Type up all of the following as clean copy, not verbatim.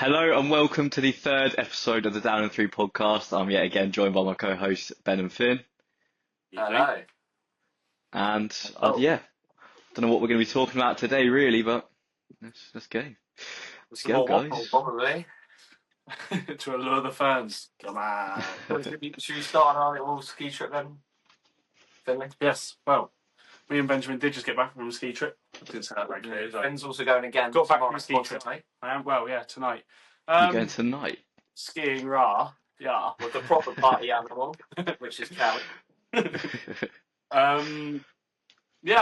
Hello and welcome to the third episode of the Down and Three podcast. I'm yet again joined by my co-hosts Ben and Finn. Hello. And don't know what we're going to be talking about today really, but let's go. Let's Some go, more guys. waffle, probably. To allure the fans. Come on. Should we start on our little ski trip then? Finley? Yes, well, me and Benjamin did just get back from a ski trip. Didn't sound like clear, did I? Finn's also going again. Got back from tomorrow, a ski trip. tonight. I am, well, yeah, tonight. You're going tonight? Skiing, rah. Yeah. With the proper party animal, which is cow. Yeah,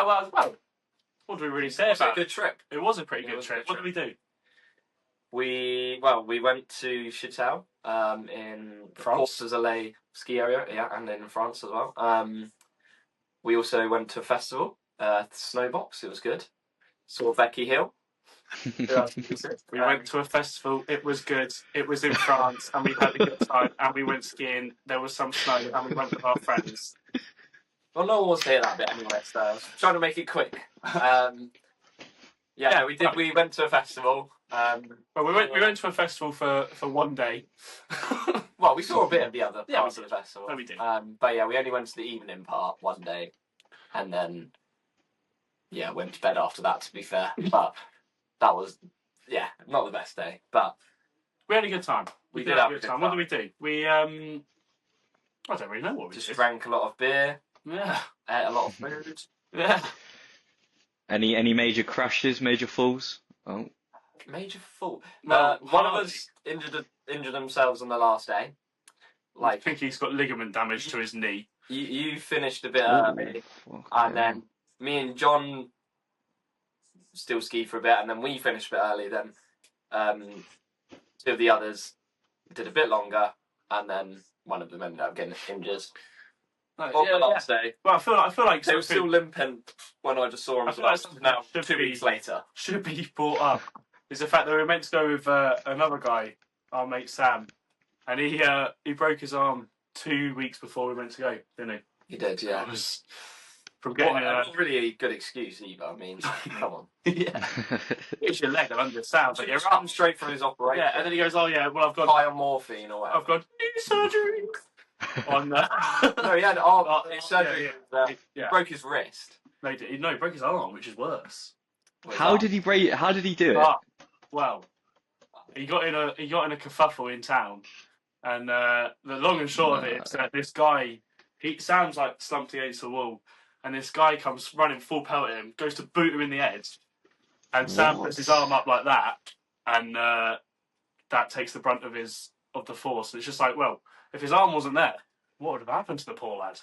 well, what do we really say It was a about good trip. it? It was a pretty It good was a trip. good What did we do? We went to Chateau in France. Portes-Soleil ski area, yeah, and in France as well. We also went to a festival, SNOWBOX. It was good. Saw Becky Hill. Yeah, we went to a festival. It was good. It was in France, and we had a good time. And we went skiing. There was some snow, and we went with our friends. Well, no one wants to hear that bit anyway, so I was trying to make it quick. Yeah, we did. We went to a festival. Well, we went to a festival for one day. Well, we saw a bit of the other Yeah, parts of the festival. No, we did. But yeah, we only went to the evening part one day, and then went to bed after that. To be fair, but that was not the best day. But We had a good time. We did did have have a a good good time. What did we do? We I don't really know what we just did. drank a lot of beer, Yeah, ate a lot of food. yeah. Any major crashes, major falls? Oh, Major fault. Well, One of hardly. us injured themselves on the last day. I Like think he's got ligament damage to his knee. you finished a bit early. fuck And yeah. then me and John still skied for a bit, and then we finished a bit early. Then two of the others did a bit longer, and then one of them ended up getting injured on the last day. Well, I feel like They were still limping when I just saw them. I feel like something Now, should 2 be- weeks later. should be brought up is the fact that we were meant to go with another guy, our mate Sam, and he broke his arm 2 weeks before we went to go, didn't He did, he? yeah. It was from Well, getting not really a good excuse either. I mean, come on. yeah. It's your leg, I understand, but He your come arm. straight from his operation. Yeah, and then he goes, "Oh yeah, well I've got High on morphine or whatever. I've got knee surgery on that." No, he had his surgery. He yeah. broke his wrist. No, he broke his arm, which is worse. How did he do it? Ah, well, he got in a kerfuffle in town, and the long and short of it is that this guy, he sounds like slumped against the wall, and this guy comes running full pelt at him, goes to boot him in the head, and Sam puts his arm up like that, and that takes the brunt of the force. And it's just like, well, if his arm wasn't there, what would have happened to the poor lad?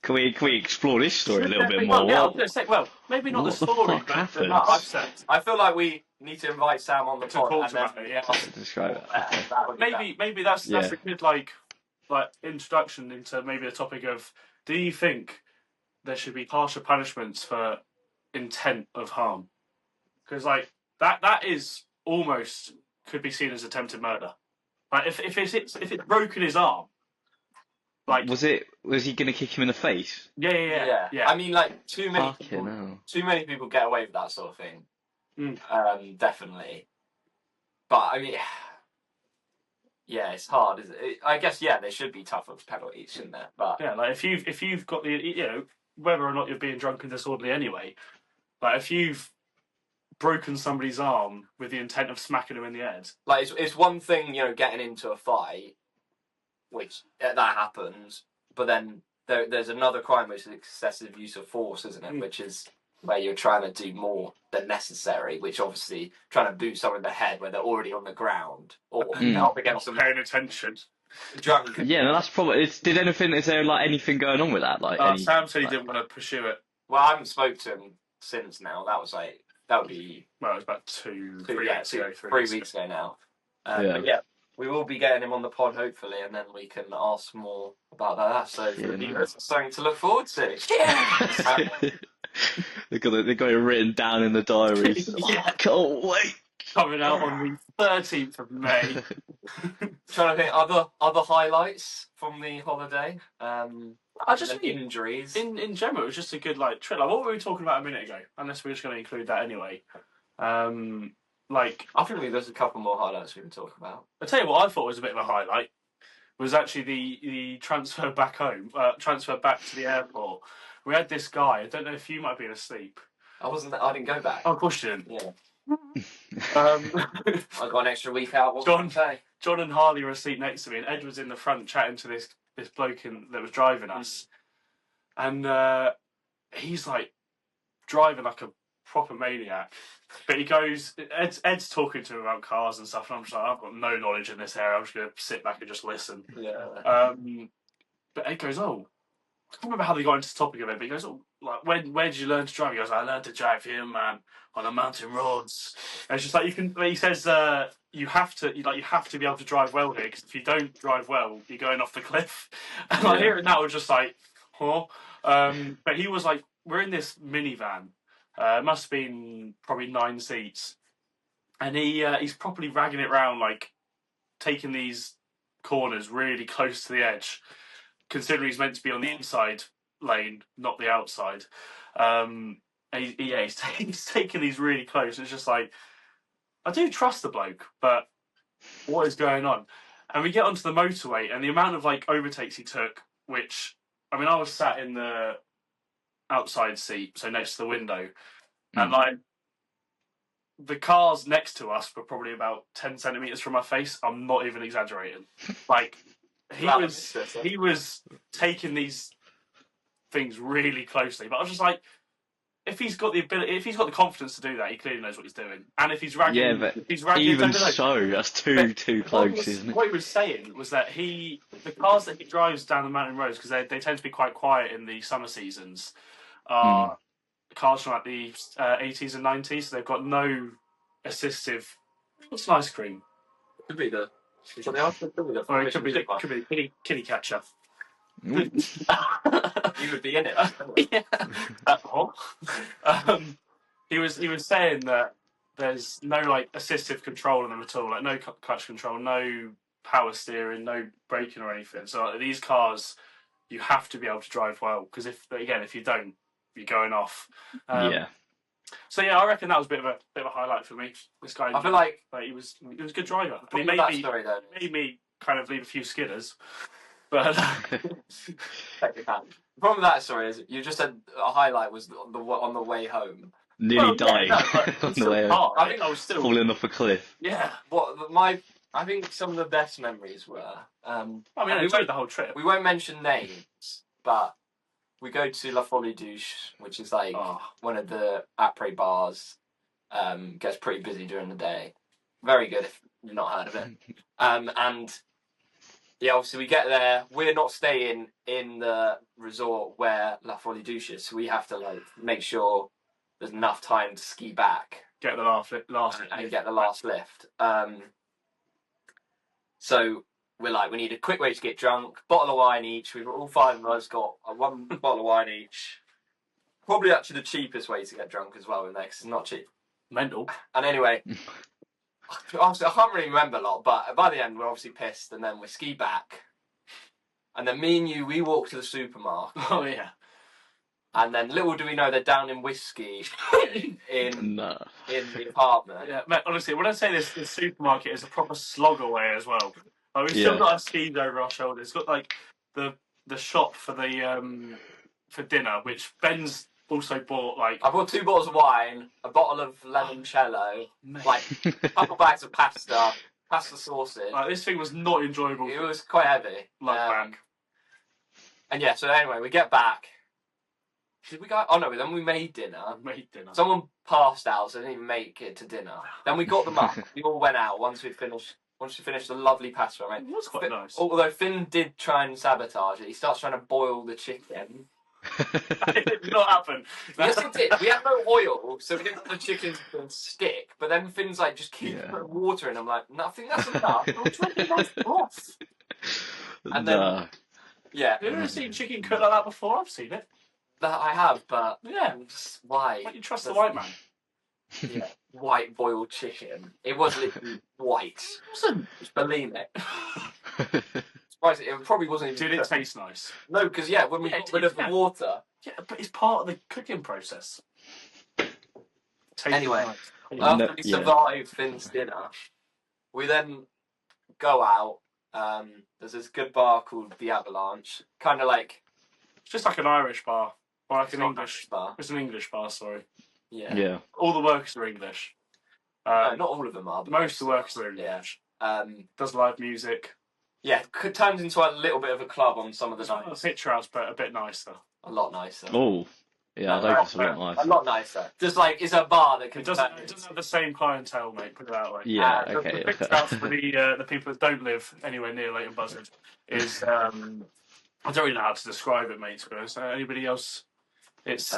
Can we explore this story a little bit more? Well, yeah, I was going to say, well, maybe not the What the story, fuck but happened? the upset. I feel like we need to invite Sam on the To pod talk and then about it, yeah. Describe it. that would be Maybe that's Yeah. a good like introduction into maybe the topic of, do you think there should be harsher punishments for intent of harm? Because like that is almost could be seen as attempted murder. Like if it's broken his arm, like Was he going to kick him in the face? yeah. I mean, like too many Fucking people get away with that sort of thing. Definitely. But I mean, yeah, it's hard. Isn't it? I guess there should be tougher penalties, shouldn't there? But yeah, like if you've got the whether or not you're being drunk and disorderly anyway, like if you've broken somebody's arm with the intent of smacking him in the head. like it's one thing, getting into a fight, which that happens, but then there's another crime which is excessive use of force, isn't it? Which is where you're trying to do more than necessary, which obviously trying to boot someone in the head where they're already on the ground or up against some Paying attention. drunk. Yeah, no, that's probably. Is there like anything going on with that? Like, Sam said he didn't want to pursue it. Well, I haven't spoke to him since now. That would be Well, it was about 3 3 weeks ago. 3 weeks ago now. Yeah. But yeah, we will be getting him on the pod hopefully, and then we can ask more about that. So Yeah, for the no. viewers, it's something to look forward to. They got it written down in the diaries. Yeah. I can't wait. Coming out on the 13th of May. Trying to think other highlights from the holiday. I just and mean, injuries. in general, it was just a good trip. Like, what were we talking about a minute ago? Unless we're just going to include that anyway. like, I think there's a couple more highlights we can talk about. I'll tell you what I thought was a bit of a highlight was actually the transfer back home, transfer back to the airport. We had this guy. I don't know if you might have been asleep. I didn't go back. Oh, of course you didn't. Yeah. Um, I got an extra week out. What John- can I say? John and Harley were asleep next to me, and Ed was in the front chatting to this bloke that was driving us, and he's like driving like a proper maniac. But he goes, Ed's talking to him about cars and stuff, and I'm just like, I've got no knowledge in this area. I'm just going to sit back and just listen. Yeah. But Ed goes, oh, I can't remember how they got into the topic of it, but he goes, oh, like, where did you learn to drive? He goes, I learned to drive here, man, on the mountain roads. And it's just like, he says, you have to be able to drive well here, because if you don't drive well, you're going off the cliff. And I hear it now, was just like, huh? But he was like, we're in this minivan. It must have been probably 9 seats. And he's properly ragging it round, like, taking these corners really close to the edge, considering he's meant to be on the inside lane, not the outside. He's taking these really close. It's just like, I do trust the bloke, but what is going on? And we get onto the motorway, and the amount of like overtakes he took, which, I mean, I was sat in the outside seat, so next to the window, and like the cars next to us were probably about 10 centimeters from my face. I'm not even exaggerating. Like, he was taking these things really closely, but I was just like, if he's got the ability, if he's got the confidence to do that, he clearly knows what he's doing. And if he's ragging, but even so, that's too close, isn't it? What he was saying was that the cars that he drives down the mountain roads, because they tend to be quite quiet in the summer seasons, are cars from like the 80s and 90s. So they've got no assistive. What's an ice cream? Could be the. Or it could be kitty catcher. You would be in it. Yeah. He was saying that there's no like assistive control on them at all, like no clutch control, no power steering, no braking or anything. So like, these cars, you have to be able to drive well, because if you don't, you're going off. So yeah, I reckon that was a bit of a highlight for me. This guy, I feel like he was a good driver. And he made me kind of leave a few skidders. But the problem with that story is you just said a highlight was on the way home. Nearly dying on the way home. I think I was still falling off a cliff. Yeah. I think some of the best memories were. I enjoyed the whole trip. We won't mention names, but we go to La Folie Douce, which is like one of the après bars. Gets pretty busy during the day. Very good if you've not heard of it. And yeah, obviously we get there. We're not staying in the resort where La Folie Douce is, so we have to like make sure there's enough time to ski back. Get the last and get the last lift. So we're like, we need a quick way to get drunk. Bottle of wine each. We've all 5 of us got one bottle of wine each. Probably actually the cheapest way to get drunk as well in there, 'cause it's not cheap. Mental. And anyway, obviously, I can't really remember a lot, but by the end we're obviously pissed, and then we ski back. And then me and you, we walk to the supermarket. Oh yeah. And then little do we know they're down in whiskey in the apartment. Yeah, mate, honestly, when I say this supermarket is a proper slog away as well. Like, we've still got our skis over our shoulders. It's got like the shop for the for dinner, which Ben's also bought. Like, I bought 2 bottles of wine, a bottle of limoncello, like a couple bags of pasta sauces. Like, this thing was not enjoyable. It was quite heavy. Back. And yeah, so anyway, we get back. Did we go? Oh no, then we made dinner. Someone passed out, so they didn't even make it to dinner. Then we got them up. We all went out once we finished the lovely pasta. Right? It was quite nice. Although Finn did try and sabotage it. He starts trying to boil the chicken. It did not happen. Yes, it did. We had no oil, so we didn't want the chicken to stick. But then Finn's like, just keep putting water in. I'm like, no, I think that's enough. I'm trying to get that off. And then, yeah. Have you ever seen chicken cooked like that before? I've seen it. That I have, but yeah, just why? Why do you trust the white man? Yeah, white boiled chicken. It was literally white. It wasn't. Just believe it. It probably wasn't even. Did it taste nice? No, because when we got rid of the water. Yeah, but it's part of the cooking process. Tastes Anyway, nice. after we Yeah. survive Finn's dinner, we then go out. There's this good bar called the Avalanche, kind of like It's just like an Irish bar. Or like it's an not English bar. It's an English bar, sorry. Yeah. Yeah. All the workers are English. No, not all of them are. But Most of the workers are Yeah. English. Does live music. Yeah, turns into a little bit of a club on some of the It's not a nights. picture house, but a bit nicer. A lot nicer. Oh. Yeah, No, those are a lot A nicer. lot nicer. Just like it's a bar that can. It doesn't have the same clientele, mate. Put it that way. Yeah, The okay. picture house for the people that don't live anywhere near Leighton Buzzard is I don't really know how to describe it, mate. To be honest, anybody else? It's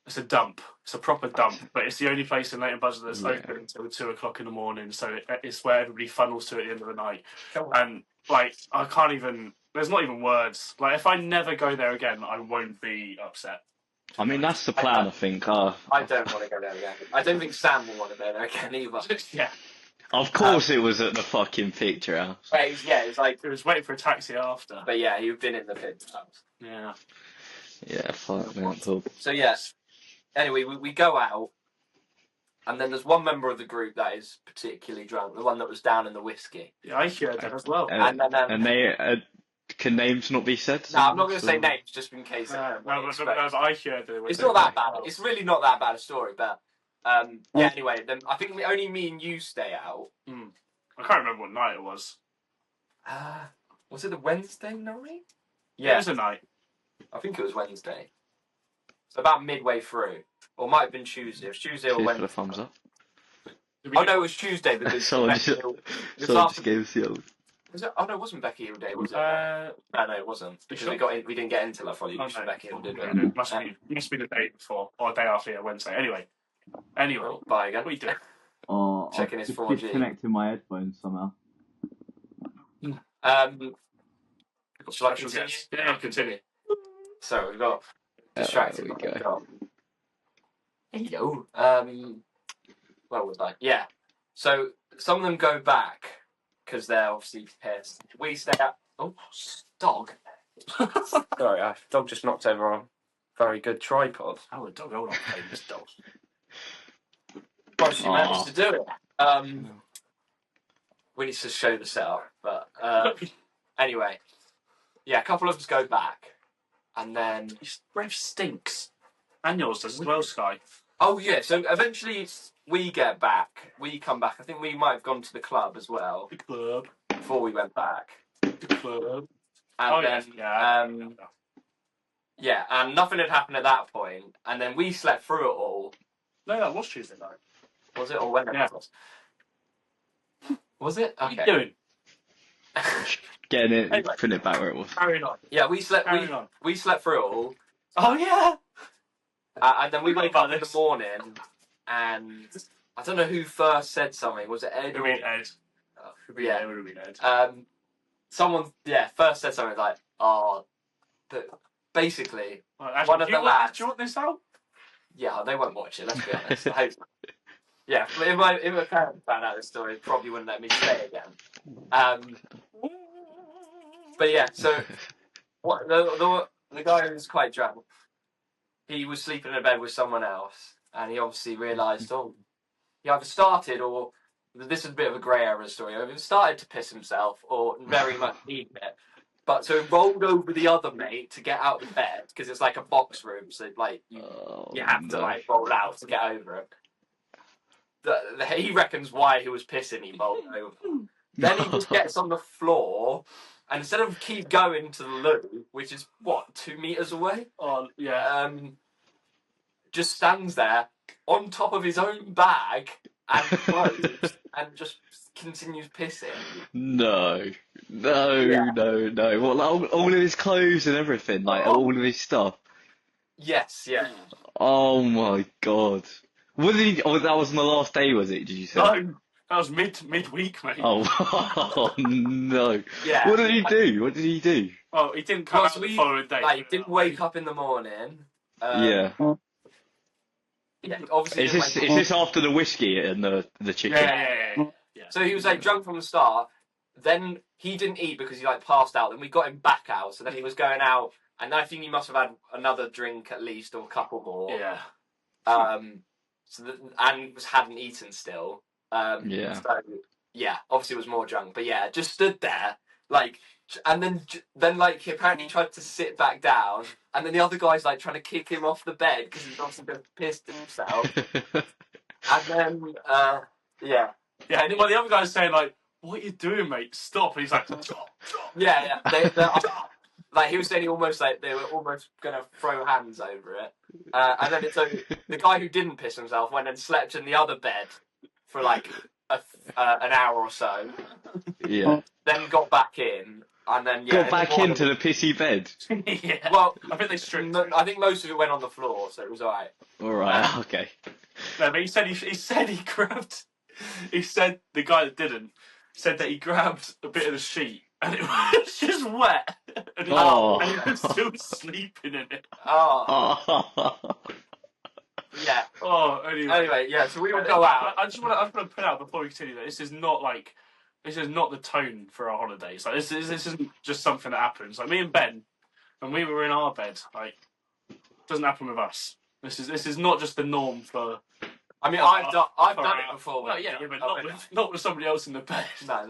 it's a dump. It's a proper dump, but it's the only place in Leighton Buzzard that's open until 2 o'clock in the morning. So it's where everybody funnels to at the end of the night. And like, I can't even. There's not even words. Like, if I never go there again, I won't be upset. I mean, that's the plan, I think. I don't want to go there again. I don't think Sam will want to go there again either. Yeah. Of course, it was at the fucking picture house. But it was like. It was waiting for a taxi after. But yeah, you've been in the pit house. Yeah. Yeah, fuck mental. So yes. Anyway, we go out, and then there's one member of the group that is particularly drunk, the one that was down in the whiskey. Yeah, I heard that as well. And then, And they can names not be said? No, I'm not going to say names just in case. I heard that. It's not that bad. It's really not that bad a story, but yeah. Anyway, then I think only me and you stay out. I can't remember what night it was. Was it the Wednesday night? Yeah, it was a night. I think it was Wednesday. So about midway through, or it might have been Tuesday. It was Tuesday or Cheers for Wednesday. the thumbs up. Oh no, it was Tuesday because Someone just gave us the old. Was it? Oh no, it wasn't Becky Hill Day, was it? No, it wasn't. Because sure? we didn't get into that fully. Oh, no. Becky Hill did. No, must be the day before or the day after. Yeah, Wednesday. Anyway, bye again. what are you doing? Oh, Checking his 4G. Disconnecting my headphones somehow. Shall I continue? Yeah, continue. So we've got distracted. There we go. Hello. Where was I? Yeah. So some of them go back because they're obviously pissed. We stay out. Oh, dog. Sorry, dog just knocked over a very good tripod. Oh, the dog. Hold on, this dog. Well, she managed to do it. We need to show the setup, but anyway, yeah, a couple of us go back, and then His breath stinks. And yours does as well, Sky. oh yeah, so eventually we get back. We come back. I think we might have gone to the club as well The club. before we went back, The club. and Oh, then yeah, and nothing had happened at that point, and then we slept through it all. No, that was Tuesday night. Was it or when? Yeah. Was it? What Okay. are you doing? Getting it, Anyway. putting it back where it was. Carrying on. Yeah, we slept. Carrying on. We slept through it all. Oh, yeah. And then we Forgot wake about up in the this. morning, and I don't know who first said something. Was it Ed? Who mean Ed? Yeah. Who mean Ed? Someone, first said something like, "Oh, basically, Well, actually, one of the lads." Do you want this out? Yeah, they won't watch it. Let's be honest. I hope. Yeah, if my parents found out this story, they probably wouldn't let me say it again. But yeah, so what the guy who was quite drunk, he was sleeping in a bed with someone else, and he obviously realised, he either started or this is a bit of a grey area story. Either started to piss himself or very much needed it. But so he rolled over the other mate to get out of the bed because it's like a box room, so like you have to like roll out to get over it. He reckons why he was pissing, he rolled over. Then he just gets on the floor, and instead of keep going to the loo, which is what 2 meters away, Oh, yeah. just stands there on top of his own bag and clothes and just continues pissing. No. Yeah. Well, all of his clothes and everything, like all of his stuff. Yes, yeah. Oh my god. What did he? Oh, that was on the last day, was it? Did you say? No, that was midweek, mate. Oh, oh no. Yeah. What did he do? What did he do? Oh, he didn't come out the following day. Like, didn't wake up in the morning. Yeah. Yeah, obviously. Is this after the whiskey and the chicken? Yeah. So he was like drunk from the start. Then he didn't eat because he like passed out. Then we got him back out. So then he was going out, and I think he must have had another drink at least or a couple more. Yeah. And hadn't eaten still. Yeah. So yeah, obviously was more drunk, but yeah, just stood there like, and then like he apparently tried to sit back down, and then the other guy's like trying to kick him off the bed because he's obviously been pissed himself, and then yeah, and well, the other guy's saying like, "What are you doing, mate? Stop!" And he's like, "Stop." yeah. Like he was saying, they were almost gonna throw hands over it, and then so the guy who didn't piss himself went and slept in the other bed for like an hour or so. Yeah. Then got back in, and then Got back into the pissy bed. Yeah. Well, I think they stripped. I think most of it went on the floor, so it was alright. All right. Okay. No, but he said he grabbed. He said the guy that didn't said that he grabbed a bit of the sheet and it was just wet, and he was still sleeping in it. Oh. Yeah. Oh, anyway, yeah. So we will go out. I just want to put out before we continue that this is not the tone for our holidays. Like this isn't just something that happens. Like me and Ben, when we were in our bed, like it doesn't happen with us. This is not just the norm for. I mean, I've done it before. Well, yeah, but not with somebody else in the bed. No.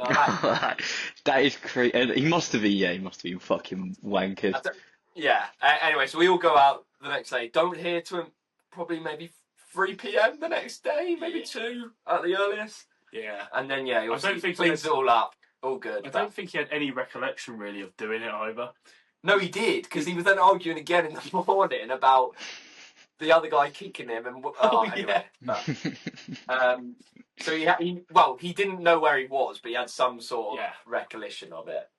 That is crazy. He must have been fucking wankered. Yeah. Anyway, so we all go out the next day. Don't hear to him. Probably maybe 3 p.m. the next day, maybe 2 at the earliest. Yeah. And then yeah, I don't think cleans it all up. All good. I don't think he had any recollection really of doing it either. No, he did, because he was then arguing again in the morning about the other guy kicking him and anyway. Yeah. So he didn't know where he was, but he had some sort of recollection of it.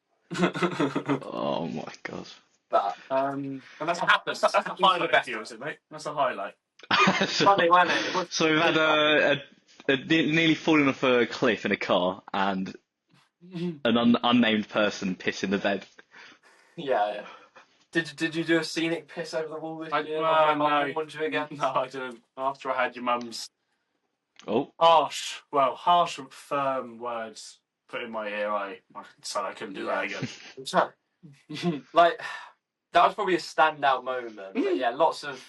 Oh my god. But and that's a highlight to you, is it, mate? That's a highlight. Funny, wasn't it? So we've had a nearly fallen off a cliff in a car and an unnamed person piss in the bed. Yeah. Did you do a scenic piss over the wall this year? No. Again? No, I didn't. After I had your mum's harsh and firm words put in my ear, I said I couldn't do that again. Like, that was probably a standout moment. But yeah, lots of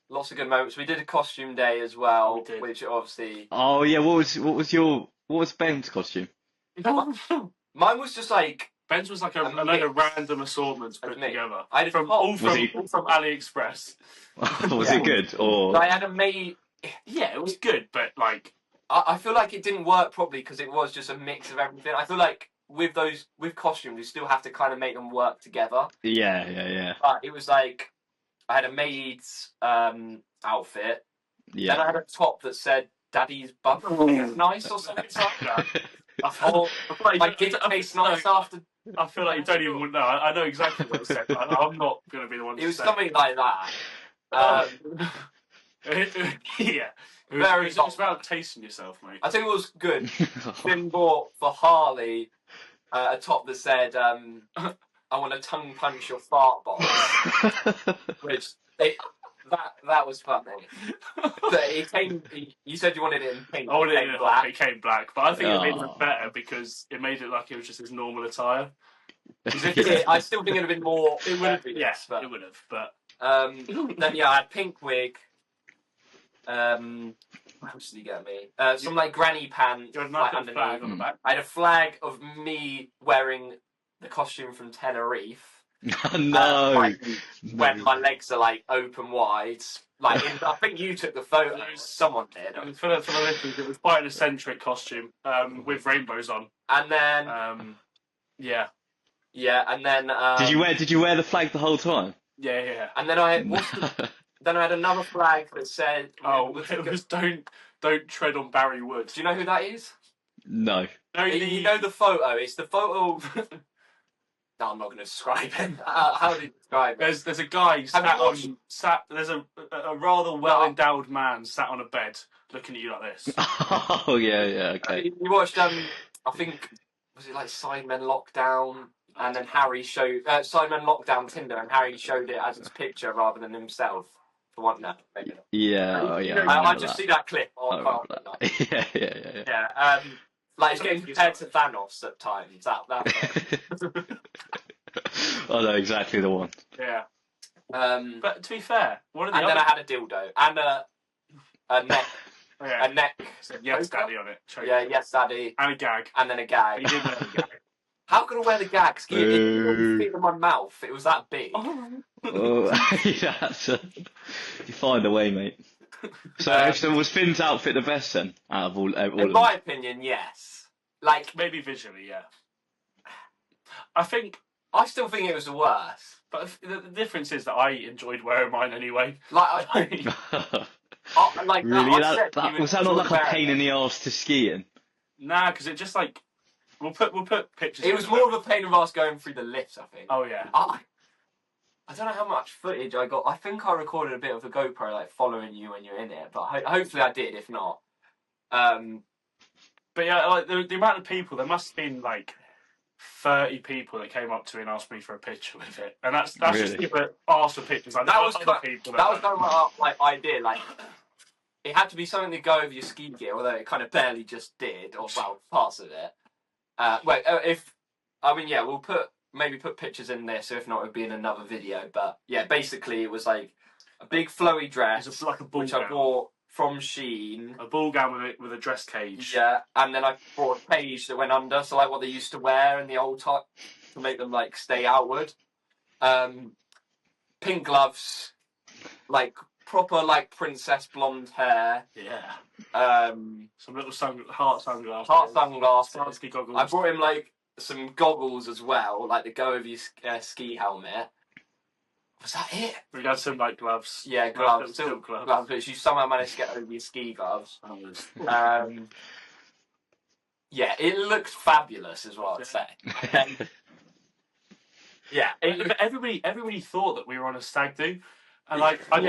good moments. We did a costume day as well, which obviously. Oh yeah, what was Ben's costume? Mine was just like. Ben's was like a random assortment put together. I had all from AliExpress. Was it good or? I had a mate. Yeah, it was good, but like. I feel like it didn't work properly because it was just a mix of everything. I feel like with costumes, you still have to kind of make them work together. Yeah. But it was like I had a maid's outfit. Yeah. Then I had a top that said "Daddy's butt nice" or something like that. My kid tastes nice after. I feel like you don't even know. I know exactly what it said. I'm not going to be the one. It was something like that. Yeah. Very. It's about tasting yourself, mate. I think it was good. Finn bought for Harley a top that said, "I want to tongue punch your fart box," which that was funny. You said you wanted it in pink. I wanted it in black. It came black, but I think it made it better because it made it like it was just his normal attire. I still think it'd have been more. It would have. Yes, but it would have. But then I had pink wig. What else did he get me? Some like granny pants. You had a flag on the back. I had a flag of me wearing the costume from Tenerife. No. When my legs are like open wide. Like I think you took the photos. Someone did. For the listeners, it was quite an eccentric costume with rainbows on. And then yeah, and then Did you wear the flag the whole time? Yeah. And then I had another flag that said, it was don't tread on Barry Wood. Do you know who that is? No. You know the photo. It's the photo. No, I'm not going to describe it. How do you describe it? There's a guy there's a rather well endowed man sat on a bed looking at you like this. Oh yeah, okay. You watched I think was it like Sidemen Lockdown, and then Harry showed Sidemen Lockdown Tinder, and Harry showed it as his picture rather than himself. For one, no, maybe not. Yeah, I just see that clip. Yeah. Yeah. Like it's getting compared to Thanos at times. That. I know exactly the one. Yeah. But to be fair, one of the and then I had a dildo and a neck. A neck. Yes, daddy on it. Yeah, yes, daddy. And a gag. And then a gag. He did wear the gag. How could I wear the gag? It didn't fit in my mouth. It was that big. You find a way, mate. So, was Finn's outfit the best then? Out of all in my opinion, yes. Like maybe visually, yeah. I still think it was the worst. But the difference is that I enjoyed wearing mine anyway. Like, really? Was that not like a pain in the arse to ski in? Nah, because it just like we'll put pictures. It was more of a pain in the arse going through the lift, I think. Oh yeah. I don't know how much footage I got. I think I recorded a bit of the GoPro, like following you when you're in it, but hopefully I did. If not, but yeah, like the amount of people, there must have been like 30 people that came up to me and asked me for a picture with it, and that's really? Just people that asked for pictures. Like, that was kind of my idea. Like, it had to be something to go over your ski gear, although it kind of barely just did, or well, parts of it. We'll maybe put pictures in this. So if not, it would be in another video. But yeah, basically, it was like a big flowy dress, like a ball which gown. I bought from Shein. A ball gown with a dress cage. Yeah, and then I brought a cage that went under, so like what they used to wear in the old time to make them like stay outward. Pink gloves, like proper like princess blonde hair. Yeah. Some little heart sunglasses. Heart sunglasses. Ski goggles. I brought him like some goggles as well, like the go over your ski helmet. Was that it? We had some like gloves. Yeah, gloves. Still gloves, but you somehow managed to get over your ski gloves. Yeah, it looked fabulous, is what I'd say. Yeah, everybody thought that we were on a stag do, and like I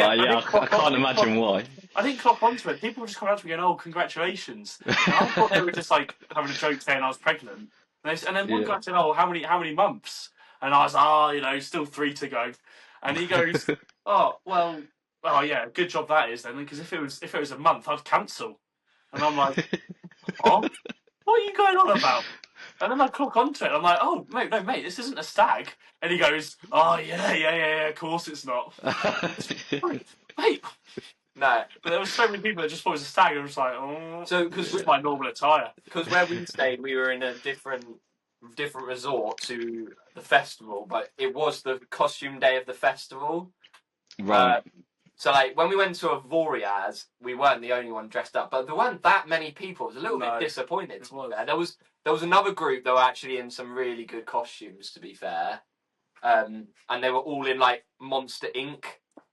can't imagine why. I didn't clock onto it. People were just coming up to me going, "Oh, congratulations!" And I thought they were just like having a joke saying I was pregnant, and then one guy said, "Oh, how many months?" And I was, still 3 to go. And he goes, "Oh well, yeah, good job that is then, because if it was a month, I'd cancel." And I'm like, "Oh, what are you going on about?" And then I clock onto it. I'm like, "Oh, mate, this isn't a stag." And he goes, "Oh yeah, of course it's not." Mate. No, but there were so many people that just thought it was a stag, and I was like, "Oh, so because it's my normal attire." Because where we stayed, we were in a different resort to the festival, but it was the costume day of the festival. Right. So like when we went to Avoriaz, we weren't the only one dressed up, but there weren't that many people. I was a little bit disappointed. There was another group that were actually in some really good costumes, to be fair, and they were all in like Monster Inc.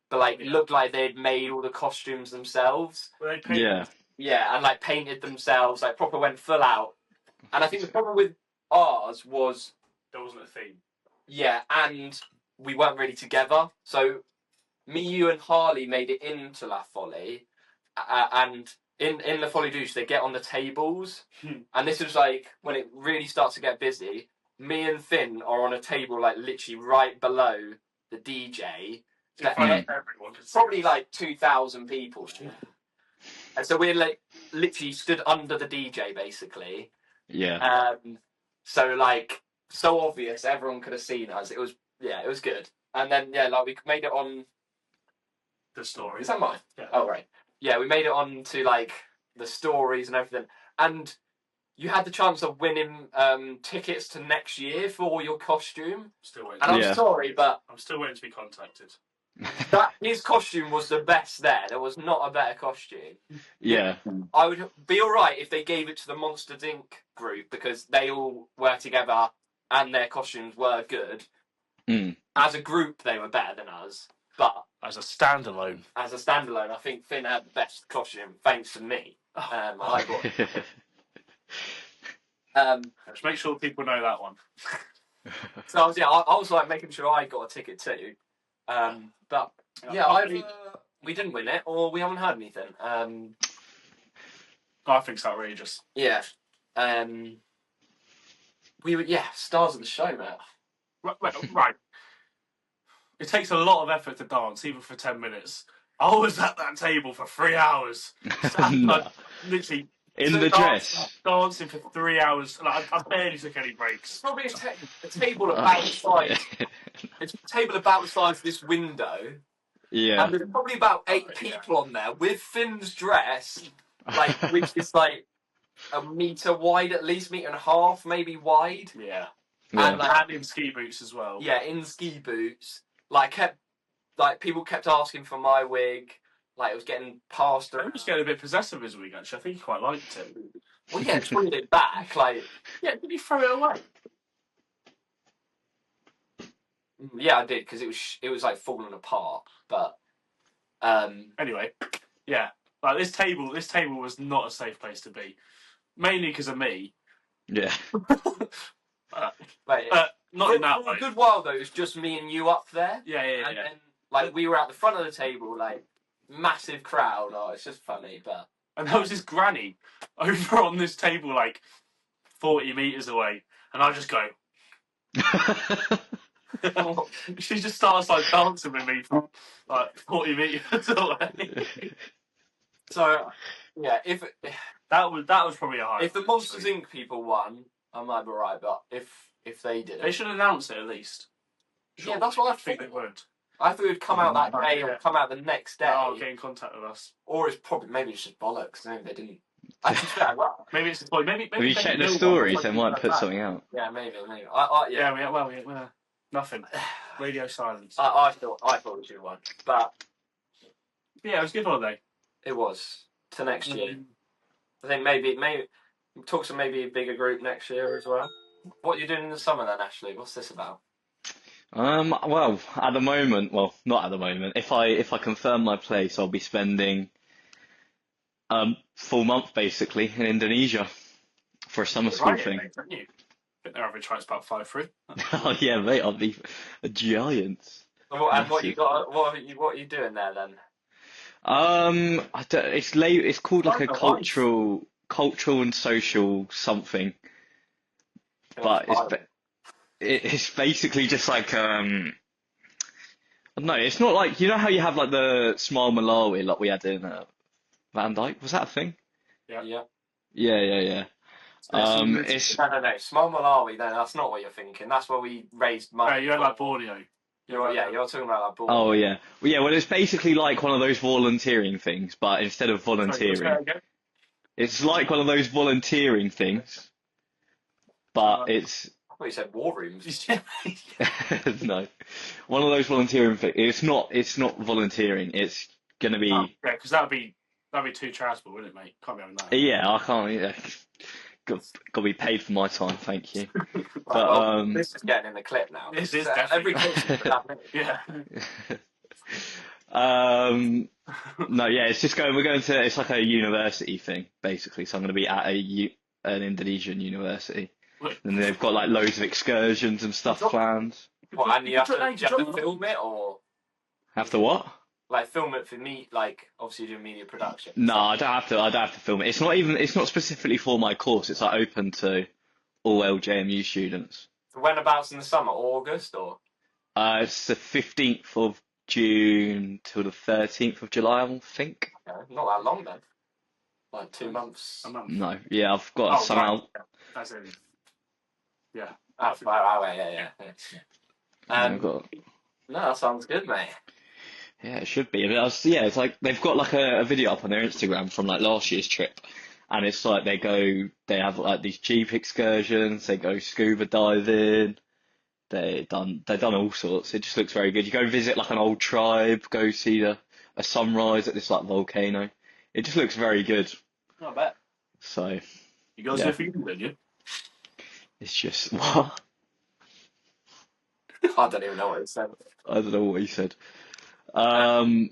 But like looked like they'd made all the costumes themselves. Were they painted? Yeah, and like painted themselves, like proper went full out. And I think the problem with ours was there wasn't a theme. Yeah, and we weren't really together. So me, you, and Harley made it into La Folie, and in La Folie Douce they get on the tables, and this is like when it really starts to get busy. Me and Finn are on a table like literally right below the DJ. Probably like 2,000 people. And so we're like literally stood under the DJ basically. Yeah. So like so obvious, everyone could have seen us. It was good. And then like we made it on the story. Is that mine? Yeah. Oh right. Yeah, we made it on to like the stories and everything. And you had the chance of winning tickets to next year for your costume. Still waiting. And I'm sorry, but I'm still waiting to be contacted. His costume was the best there. There was not a better costume. Yeah. I would be alright if they gave it to the Monsters Inc. group because they all were together and their costumes were good. As a group, they were better than us. But as a standalone, I think Finn had the best costume thanks to me. I got it. Let's make sure people know that one. So I was like making sure I got a ticket too. But yeah, we didn't win it, or we haven't heard anything. I think it's outrageous. Yeah. We were stars of the show, mate. Right. It takes a lot of effort to dance, even for 10 minutes. I was at that table for 3 hours. Literally In the dress. Dancing for 3 hours. Like, I barely took any breaks. It's probably a table about the size. It's a table about the size of this window. Yeah. And there's probably about 8 people on there with Finn's dress, like, which is like a metre wide, at least, metre and a half, maybe wide. Yeah. And, like, And in ski boots as well. yeah, in ski boots. Like, people kept asking for my wig. Like, it was getting passed around. He was getting a bit possessive this week, actually. I think he quite liked it. Well, yeah, twirled it back. Like, Yeah, did he throw it away? yeah, I did, because it was like falling apart. But anyway, yeah, like this table was not a safe place to be, mainly because of me. Yeah. Not in that for way. a good while though, it was just me and you up there. Yeah. And then, like, we were at the front of the table, like, massive crowd. Oh, it's just funny, but. And there was this granny over on this table, like 40 meters away, and I just go. She just starts like dancing with me from like 40 meters away. So, yeah, if that was probably a high. the Monsters Inc. people won, I might be right, but if they didn't, they should announce it at least. Yeah, that's what I think they would. I thought it would come out that day or come out the next day. Oh, get in contact with us. Or it's probably maybe it's just bollocks. Maybe they didn't. Maybe it's the point. Maybe Have you checked the stories? They might put something out. Yeah, maybe. Yeah. Nothing. Radio silence. I thought we should have won, but yeah, it was a good holiday. It was to next year. I think maybe talk to maybe a bigger group next year as well. What are you doing in the summer then, Ashley? What's this about? Well, at the moment, not at the moment. If I confirm my place, I'll be spending full month basically in Indonesia for a summer school thing. Mate, don't you? I think their average height's about 5'3". Oh yeah, mate, I'll be a giant. And what you got? What are you doing there then? It's called like a cultural and social something, but it's basically just like I don't know. It's not like, you know how you have like the Smile Malawi like we had in Van Dyke. Was that a thing? Yeah. Yeah. It's no. Small Malawi. No, that's not what you're thinking. That's where we raised money. You had like Borneo. You're talking about like Borneo. Oh yeah. Well, yeah. Well, it's basically like one of those volunteering things, but instead of volunteering, it's like one of those volunteering things, but it's. I thought you said war rooms. No, one of those volunteering things. It's not volunteering. It's gonna be. Yeah, because that'd be too charitable, wouldn't it, mate? Can't be having that. Yeah, I can't. Yeah. Got to be paid for my time, thank you. But this is getting in the clip now. This is definitely every clip for that minute. Yeah. No, yeah, it's just we're going to. It's like a university thing, basically. So I'm going to be at an Indonesian university, and they've got like loads of excursions and stuff planned. What, and you have to film it, or have to what? Like film it for me, like obviously do media production. No, I don't have to film it. It's not specifically for my course. It's like open to all LJMU students. So whenabouts in the summer? August or? It's the 15th of June till the 13th of July, I think. Okay, not that long then. Like 2 months. A month. No, yeah, I've got somehow. That's it. Yeah. Yeah. No, that sounds good, mate. Yeah, it should be. It's like they've got like a video up on their Instagram from like last year's trip, and it's like they have like these jeep excursions, they go scuba diving, they've done all sorts. It just looks very good. You go visit like an old tribe, go see a sunrise at this like volcano. It just looks very good. I bet. So you guys there for you, didn't you? It's just what? I don't even know what it said. I don't know what he said. So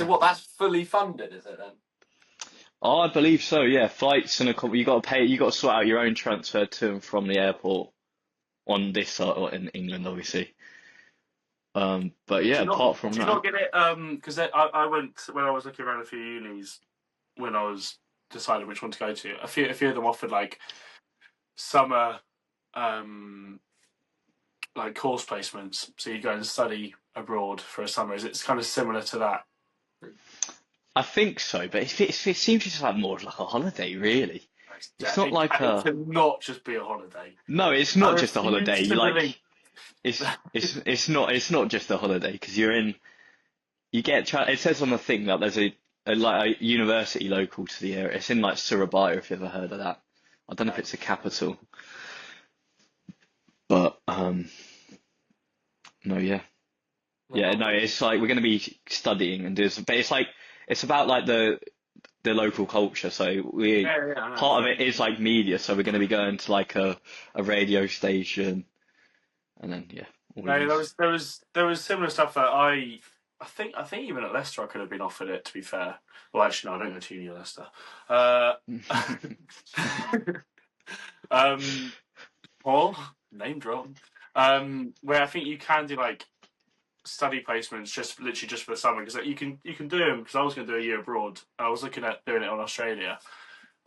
what? That's fully funded, is it then? Oh, I believe so. Yeah, flights and you got to pay. You got to sort out your own transfer to and from the airport on this side or in England, obviously. But yeah, apart from that, did you not get it? Because I went when I was looking around a few unis when I was deciding which one to go to. A few of them offered like summer like course placements, so you go and study abroad for a summer. Is it kind of similar to that? I think so, but it seems just like more of like a holiday, really. It's not like It a. cannot just be a holiday. No, it's I not just a holiday. refuse You to like believe. it's not just a holiday because you're in. You get. It says on the thing that there's a university local to the area. It's in like Surabaya, if you've ever heard of that. I don't know if it's the capital, but no, yeah. Yeah, no, it's like we're going to be studying and do some, but it's about like the local culture. So part of it is like media. So we're going to be going to like a radio station, and then yeah, all No, of this. there was similar stuff that I think even at Leicester I could have been offered it. To be fair, well, actually no, I don't go to uni at Leicester. Or name drop. Where I think you can do like study placements just literally just for the summer because you can do them because I was going to do a year abroad. I was looking at doing it on Australia,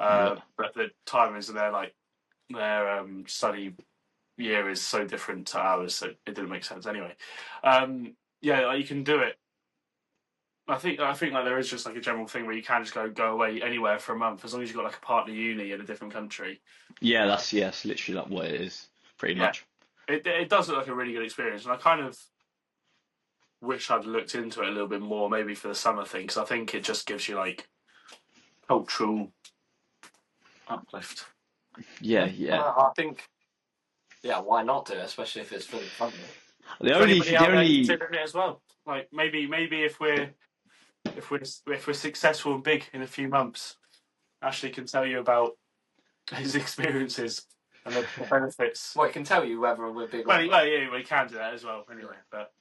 Yeah, but the timings and their study year is so different to ours, so it didn't make sense anyway. Yeah, like you can do it. I think like there is just like a general thing where you can just go away anywhere for a month as long as you've got like a partner uni in a different country. yeah, that's literally like what it is, pretty Yeah, much. it does look like a really good experience, and I kind of wish I'd looked into it a little bit more, maybe for the summer thing, because I think it just gives you like cultural uplift. Yeah, yeah. I think, yeah, why not do it, especially if it's for the fun. The Is only, anybody the out there only, considering it as well? Like maybe if we're successful and big in a few months, Ashley can tell you about his experiences and the benefits. Well, I can tell you whether we're big or Well, not. yeah, we can do that as well. Anyway, but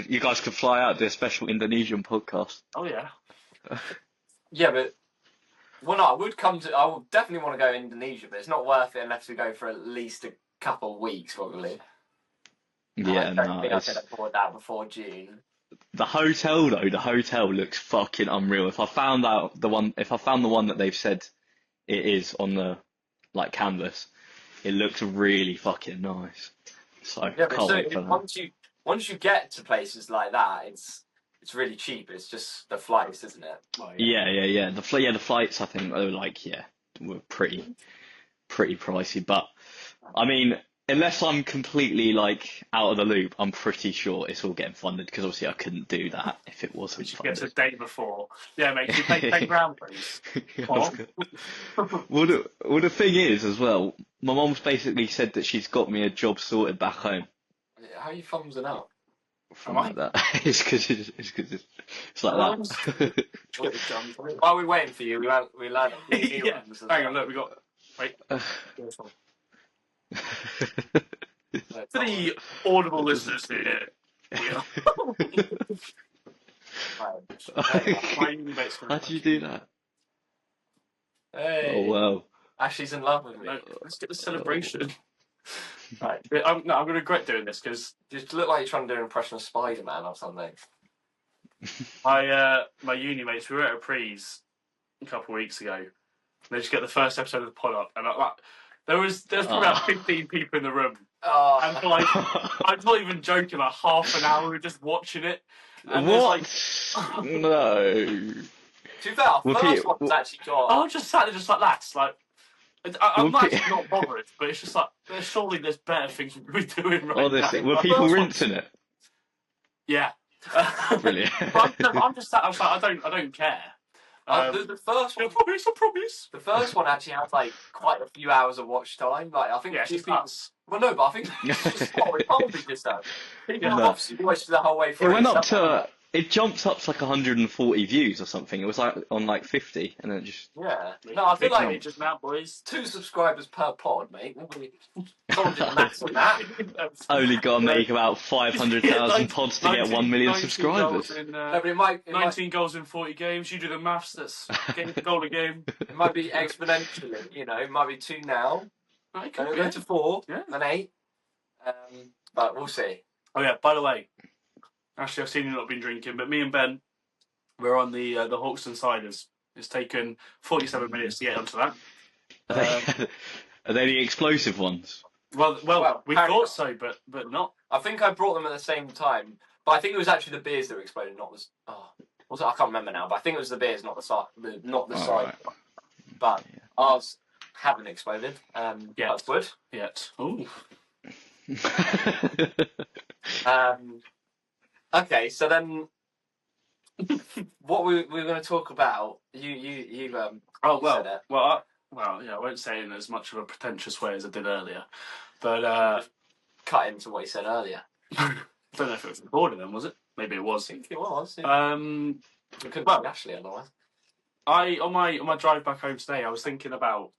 you guys could fly out, do a special Indonesian podcast. oh yeah, Yeah, but well, no, I would definitely want to go to Indonesia, but it's not worth it unless we go for at least a couple of weeks, probably. Yeah, I don't no, think I can afford that before June. the hotel though. The hotel looks fucking unreal. If I found the one that they've said it is on the like canvas, it looks really fucking nice. So Yeah, but can't wait for that. once you get to places like that, it's really cheap. It's just the flights, isn't it? well, Yeah. The flights I think were pretty pricey, but I mean, unless I'm completely like out of the loop, I'm pretty sure it's all getting funded because obviously I couldn't do that if it wasn't Which you get funded. a day before. Yeah, mate, you pay £10, please. Well, the thing is as well, my mom's basically said that she's got me a job sorted back home. How are you thumbsing up? From like that. It's because it's like that. While we're waiting for you, we learned Yeah. Hang on, look, we got. Wait. For the audible listeners here. How do you do that? Hey, Oh wow. Ashley's in love with me. No, let's get the celebration. Right. I'm going to regret doing this because Just look like you're trying to do an impression of Spider-Man or something. my uni mates, we were at a prees a couple of weeks ago. They just get the first episode of the pod up, and there was probably about 15 people in the room, Oh, and for like I'm not even joking, like half an hour we were just watching it. And What? Like, No. to be fair, our first one's actually got. I was just sat there, just like lads, like. I'm Well, actually not bothered, but it's just like surely there's better things we could be doing right Honestly, now. were people rinsing it? Yeah. Brilliant. But I'm just sat. I was like, I don't care. The first one, I promise. the first one actually had like quite a few hours of watch time. Like I think Yeah, a few it's people. us. Well, no, but I think it's just what we probably just done. People No. obviously watched the whole way It through. went up to. It jumped up to like 140 views or something. It was like on like 50, and then it just. Yeah. No, I feel like just now, boys. 2 subscribers per pod, mate. Someone did the maths on that. Only got to make about 500,000 pods to get 1 million 19 subscribers. goals in, No, but it might 19 goals in 40 games. You do the maths. That's goal a game. it might be exponentially. You know, it might be 2 now. Right, Then it'll go to 4, Yeah. then 8. But we'll see. Oh yeah. By the way, actually, I've seen you not been drinking, but me and Ben, we're on the Hawkston Ciders. It's taken 47 minutes to get onto that. Are they the explosive ones? Well, we apparently thought so, but not. I think I brought them at the same time, but I think it was actually the beers that were exploding, not the. Oh, Was it? I can't remember now, but I think it was the beers, not the cider. Not the All cider. right. But ours haven't exploded. Yeah. That's wood. Yet. Ooh. Okay, so then, what we were going to talk about? You Oh well. said it. Well, yeah. I won't say it in as much of a pretentious way as I did earlier, but Cut into what you said earlier. I don't know if it was recorded then, was it? Maybe it was. I think it was. Yeah. It could be Ashley otherwise. On my drive back home today, I was thinking about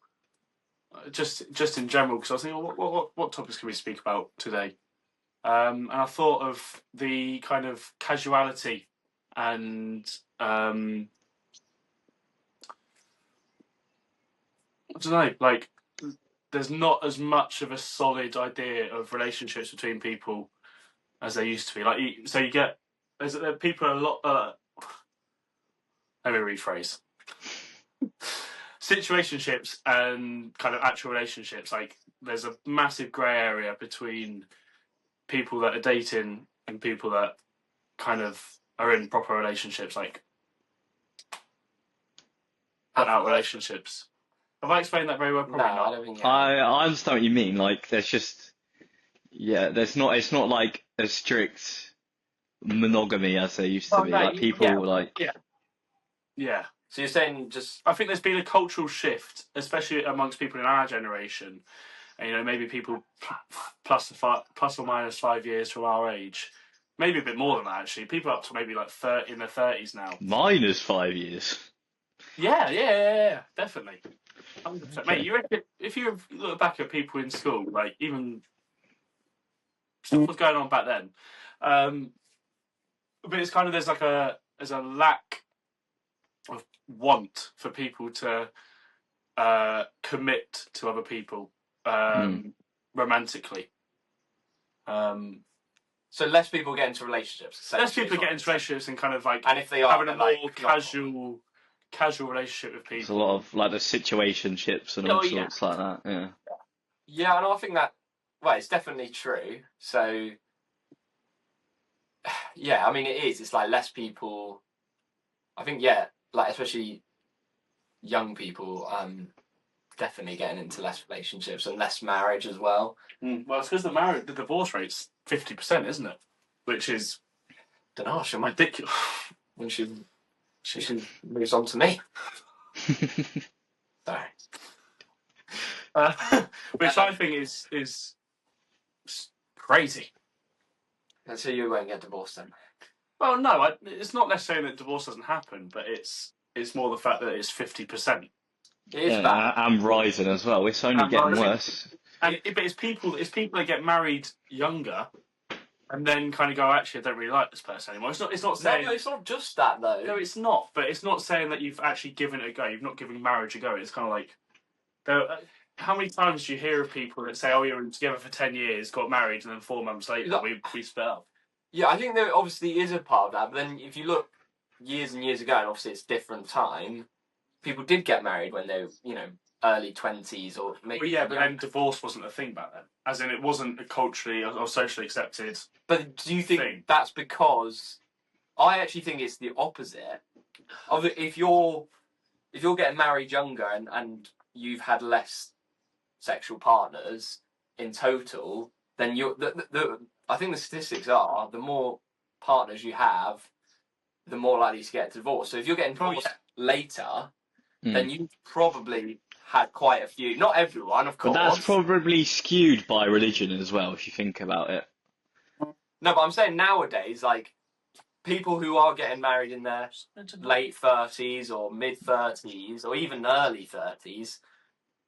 just in general, because I was thinking, what topics can we speak about today? And I thought of the kind of casuality and I don't know, like there's not as much of a solid idea of relationships between people as there used to be. Like, so you get people are a lot. Let me rephrase. Situationships and kind of actual relationships, like there's a massive grey area between people that are dating and people that kind of are in proper relationships, like out relationships. Have I explained that very well? Probably not. I don't think. I understand what you mean. Like, there's just, it's not like a strict monogamy as there used to be. No, Like, people, Yeah. So you're saying just? I think there's been a cultural shift, especially amongst people in our generation, and maybe people plus or minus 5 years from our age, maybe a bit more than that actually. People up to maybe like in their 30s now. minus 5 years. Yeah, definitely. 100%. Okay. Mate, you reckon, if you look back at people in school, like even stuff was going on back then, but it's kind of there's a lack of want for people to commit to other people romantically. So less people get into relationships. Less people get into relationships and kind of like, and if they are having a more like, casual relationship with people. There's a lot of like the situationships and all sorts like that. Yeah. Yeah, and I think that it's definitely true. So yeah, I mean it is. It's like less people. I think like especially young people, definitely getting into less relationships and less marriage as well. Well, it's because the divorce rate's 50%, isn't it? Which is ridiculous. When she moves on to me. Sorry. Which I think is crazy. And so you won't get divorced then? Well, no, it's not necessarily that divorce doesn't happen, but it's more the fact that it's 50%. It is bad. And rising as well. It's only getting worse. But it's people that get married younger and then kind of go, actually, I don't really like this person anymore. It's not saying... No, it's not just that, though. No, it's not. But it's not saying that you've actually given it a go. You've not given marriage a go. It's kind of like... How many times do you hear of people that say, oh, you were together for 10 years, got married, and then 4 months later, we split up? Yeah, I think there obviously is a part of that. But then if you look years and years ago, and obviously it's a different time, people did get married when they were, early 20s or maybe... Well, yeah, but then divorce wasn't a thing back then. As in, it wasn't a culturally or socially accepted. But do you think that's because... I actually think it's the opposite. If you're getting married younger and you've had less sexual partners in total, then I think the statistics are the more partners you have, the more likely to get divorced. So if you're getting divorced later, then you probably had quite a few. Not everyone, of course. But that's probably skewed by religion as well, if you think about it. No, but I'm saying nowadays, like, people who are getting married in their late 30s or mid 30s or even early 30s,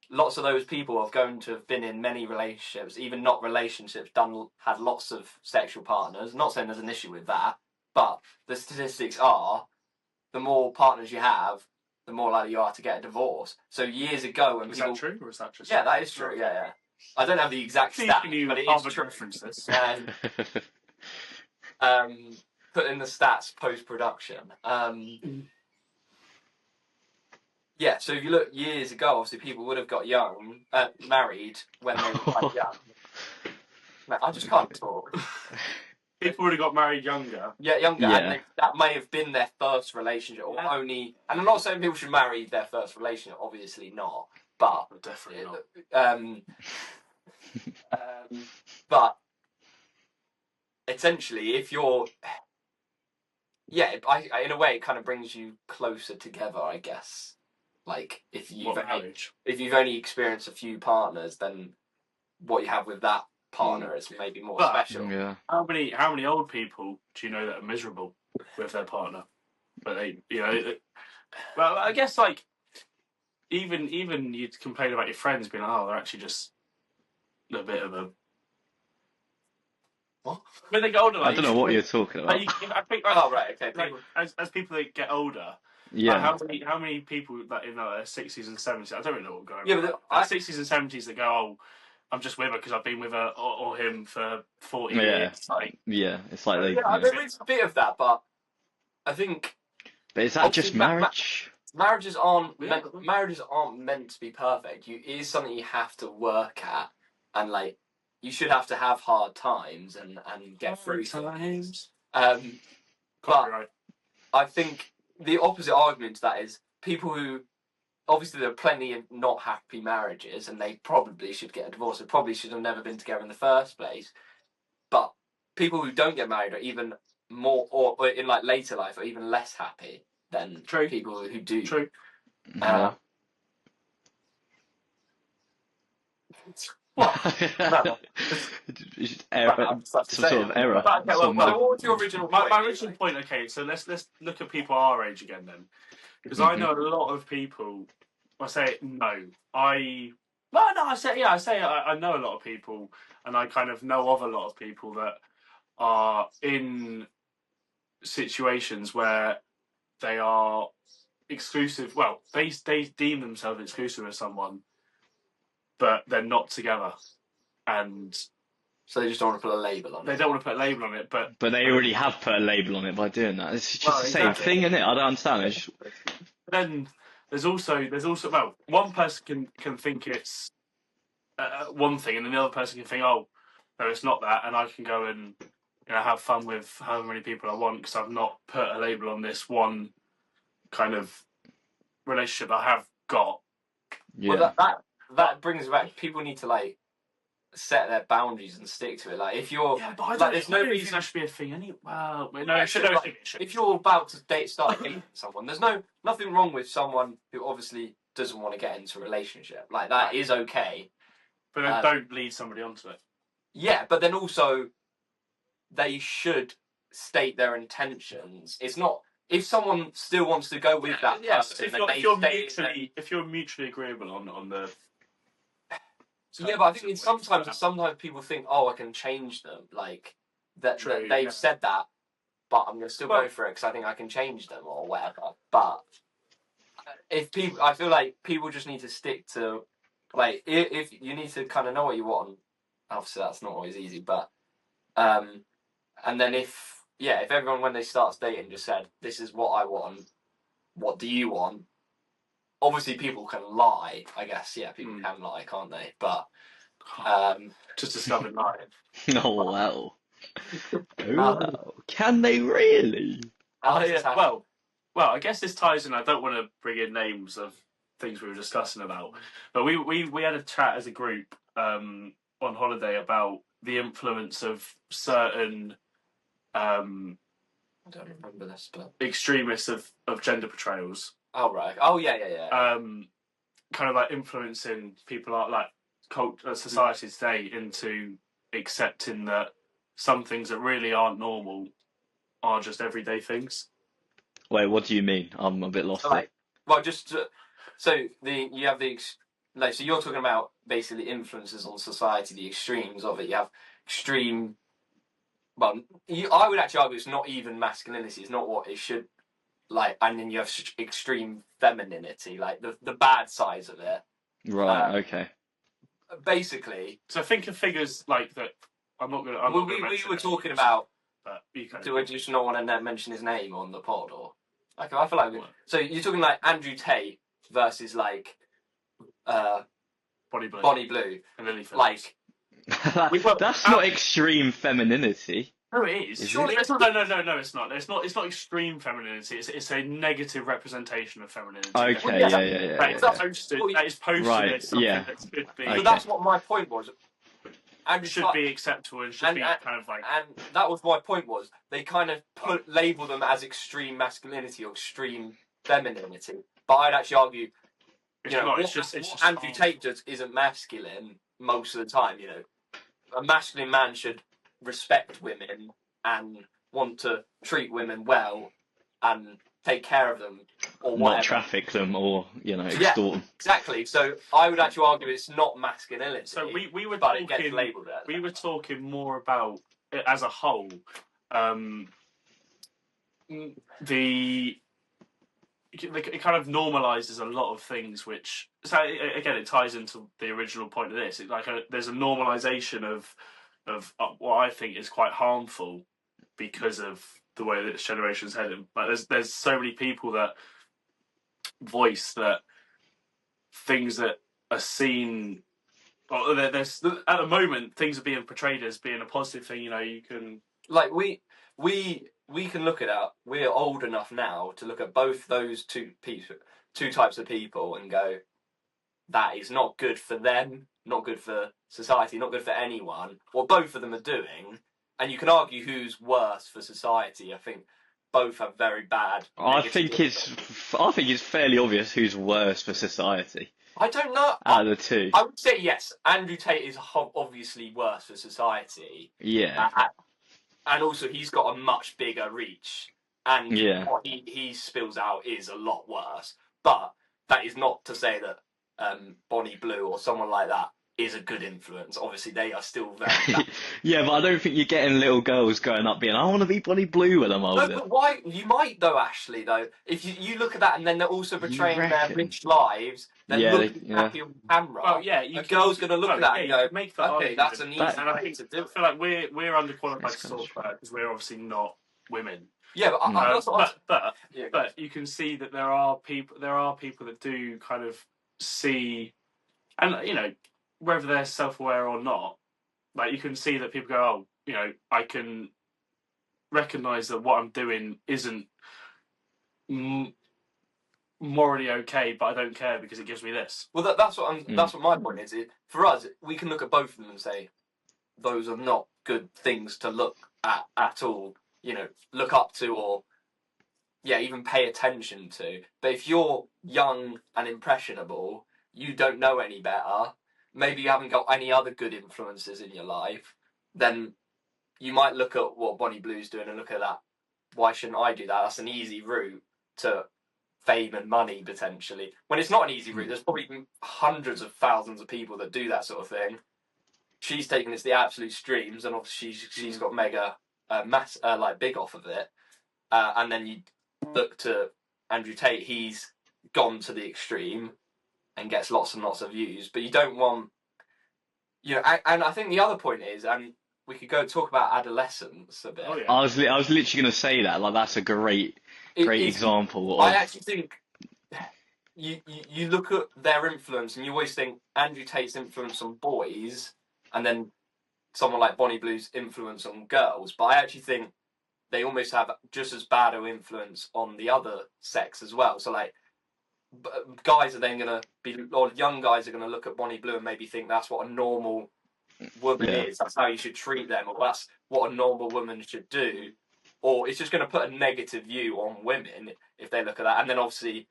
lots of those people are going to have been in many relationships, even not relationships, had lots of sexual partners. I'm not saying there's an issue with that, but the statistics are the more partners you have, the more likely you are to get a divorce. So years ago, when people... Is that true, or is that just... Yeah, that is true, yeah. I don't have the exact stat, but it is true. References. Put in the stats post-production. Yeah, so if you look years ago, obviously people would have got married when they were quite young. Man, I just can't talk. People would have got married younger. Yeah, younger, Yeah. and that may have been their first relationship, or only. And I'm not saying people should marry their first relationship. Obviously not, but Definitely not. But essentially, if you're, yeah, in a way, it kind of brings you closer together, I guess. Like if you've only experienced a few partners, then what you have with that partner is maybe more special. Yeah. How many old people do you know that are miserable with their partner? But they, well, I guess like even you'd complain about your friends being like, oh, they're actually just a bit of a. What? When they get older, like, I don't know what you're talking about. I think, oh right, okay. Like, as people that get older, Yeah. how many people like in their 60s and 70s? I don't really know what going on. Yeah, but 60s and 70s that go, oh, I'm just with her because I've been with her or him for 40 years. Like, yeah, it's like they. Yeah, there is a bit of that, but I think. But is that just marriage? Marriages aren't meant to be perfect. It is something you have to work at, and like you should have to have hard times and get through things. But I think the opposite argument to that is people who obviously there are plenty of not happy marriages, and they probably should get a divorce. They probably should have never been together in the first place. But people who don't get married are even more, or in like later life, are even less happy than people who do. True. What? No. Some sort of error. What was your original point? My original point. Okay, so let's look at people our age again then, because I know a lot of people. I say no. I know a lot of people, and I kind of know of a lot of people that are in situations where they are exclusive. Well, they deem themselves exclusive with someone, but they're not together, and so they just don't want to put a label on it. They don't want to put a label on it, but they already have put a label on it by doing that. It's just the same thing, isn't it? I don't understand. Then there's also well, one person can think it's one thing, and then the other person can think, oh, no, it's not that, and I can go and have fun with however many people I want because I've not put a label on this one kind of relationship I have got. Yeah. Well, that brings back. People need to like set their boundaries and stick to it. Like if you're, but I like, there's no reason think that should be a thing. If you're about to start dating someone, there's nothing wrong with someone who obviously doesn't want to get into a relationship. Like that is okay. But then don't lead somebody onto it. Yeah, but then also they should state their intentions. It's not if someone still wants to go with that person. If you're mutually agreeable on the. Yeah, but I think sometimes people think, oh, I can change them. Like that they've said that, but I'm going to still go for it because I think I can change them or whatever. But I feel like people just need to stick to, like, if you need to kind of know what you want. Obviously, that's not always easy, but and then if everyone when they start dating just said, this is what I want, what do you want? Obviously, people can lie. I guess, people can lie, can't they? But just discovered lying. Oh wow! Wow! Can they really? Well, I guess this ties in. I don't want to bring in names of things we were discussing about, but we had a chat as a group on holiday about the influence of certain. I don't remember this, but extremists of gender portrayals. Oh right. Oh yeah. Kind of like influencing people like society today into accepting that some things that really aren't normal are just everyday things. Wait, what do you mean? I'm a bit lost there. Well, just so you have so you're talking about basically influences on society, the extremes of it. You have extreme. Well, I would actually argue it's not even masculinity. It's not what it should. Like, and then you have extreme femininity, like the bad sides of it. Right. Okay. Basically. So think of figures like that. We were talking about. Do I just not want to mention his name on the pod, or like I feel like so you're talking like Andrew Tate versus like Bonnie Blue and Lily Phillips. Like that's not extreme femininity. No, it is. Is Surely it? it's not. No, it's not. It's not extreme femininity. It's a negative representation of femininity. Okay, Well, That is posted Right, as something yeah. that should be. Okay. So that's what my point was. And Should be acceptable and should be kind of like. And that was my point was they kind of label them as extreme masculinity or extreme femininity. But I'd actually argue, It's not. It's just Andrew Tate does isn't masculine most of the time. You know, a masculine man should respect women and want to treat women well and take care of them or whatever. Not traffic them or, extort them. Exactly. So I would actually argue it's not masculinity. So we were but talking. It gets labelled as we were talking more about it as a whole. It kind of normalizes a lot of things, which again it ties into the original point of this. It's like there's a normalization of what I think is quite harmful because of the way that this generation's heading. Like there's so many people that voice that things that are seen. Well, there's at the moment things are being portrayed as being a positive thing. You can like we can look at that. We're old enough now to look at both those two types of people and go, that is not good for them, not good for society, not good for anyone. What both of them are doing, and you can argue who's worse for society. I think both have very bad. I think it's fairly obvious who's worse for society. I don't know. Out of the two, I would say yes. Andrew Tate is obviously worse for society. Yeah. And also, he's got a much bigger reach, and what he spills out is a lot worse. But that is not to say that Bonnie Blue or someone like that is a good influence. Obviously, they are still very bad. Yeah, but I don't think you're getting little girls going up being, I want to be Bonnie Blue when I'm older. No, but why? You might though, Ashley. Though, if you look at that, and then they're also portraying their rich lives. They're looking happy on camera. Well, yeah, a girl's going to look at that and go, make that okay, that's an easy thing to do. I feel like we're underqualified to talk about it because we're obviously not women. Yeah, but you can see that there are people that do kind of see, and whether they're self-aware or not, like you can see that people go, I can recognise that what I'm doing isn't morally okay, but I don't care because it gives me this. Well, that's what my point is. For us, we can look at both of them and say those are not good things to look at all. Look up to or even pay attention to. But if you're young and impressionable, you don't know any better. Maybe you haven't got any other good influences in your life. Then you might look at what Bonnie Blue's doing and look at that. Why shouldn't I do that? That's an easy route to fame and money potentially. When it's not an easy route, there's probably hundreds of thousands of people that do that sort of thing. She's taken it to the absolute streams, and obviously she's got mega big off of it. And then you look to Andrew Tate; he's gone to the extreme and gets lots and lots of views. But you don't want, and I think the other point is, and we could go talk about adolescence a bit. Oh, yeah. I was literally going to say that. Like that's a great example. I actually think you look at their influence, and you always think Andrew Tate's influence on boys, and then someone like Bonnie Blue's influence on girls. But I actually think they almost have just as bad an influence on the other sex as well. So like, guys are then going to be, or young guys are going to look at Bonnie Blue and maybe think that's what a normal woman is. That's how you should treat them, or that's what a normal woman should do. Or it's just going to put a negative view on women if they look at that. And then obviously,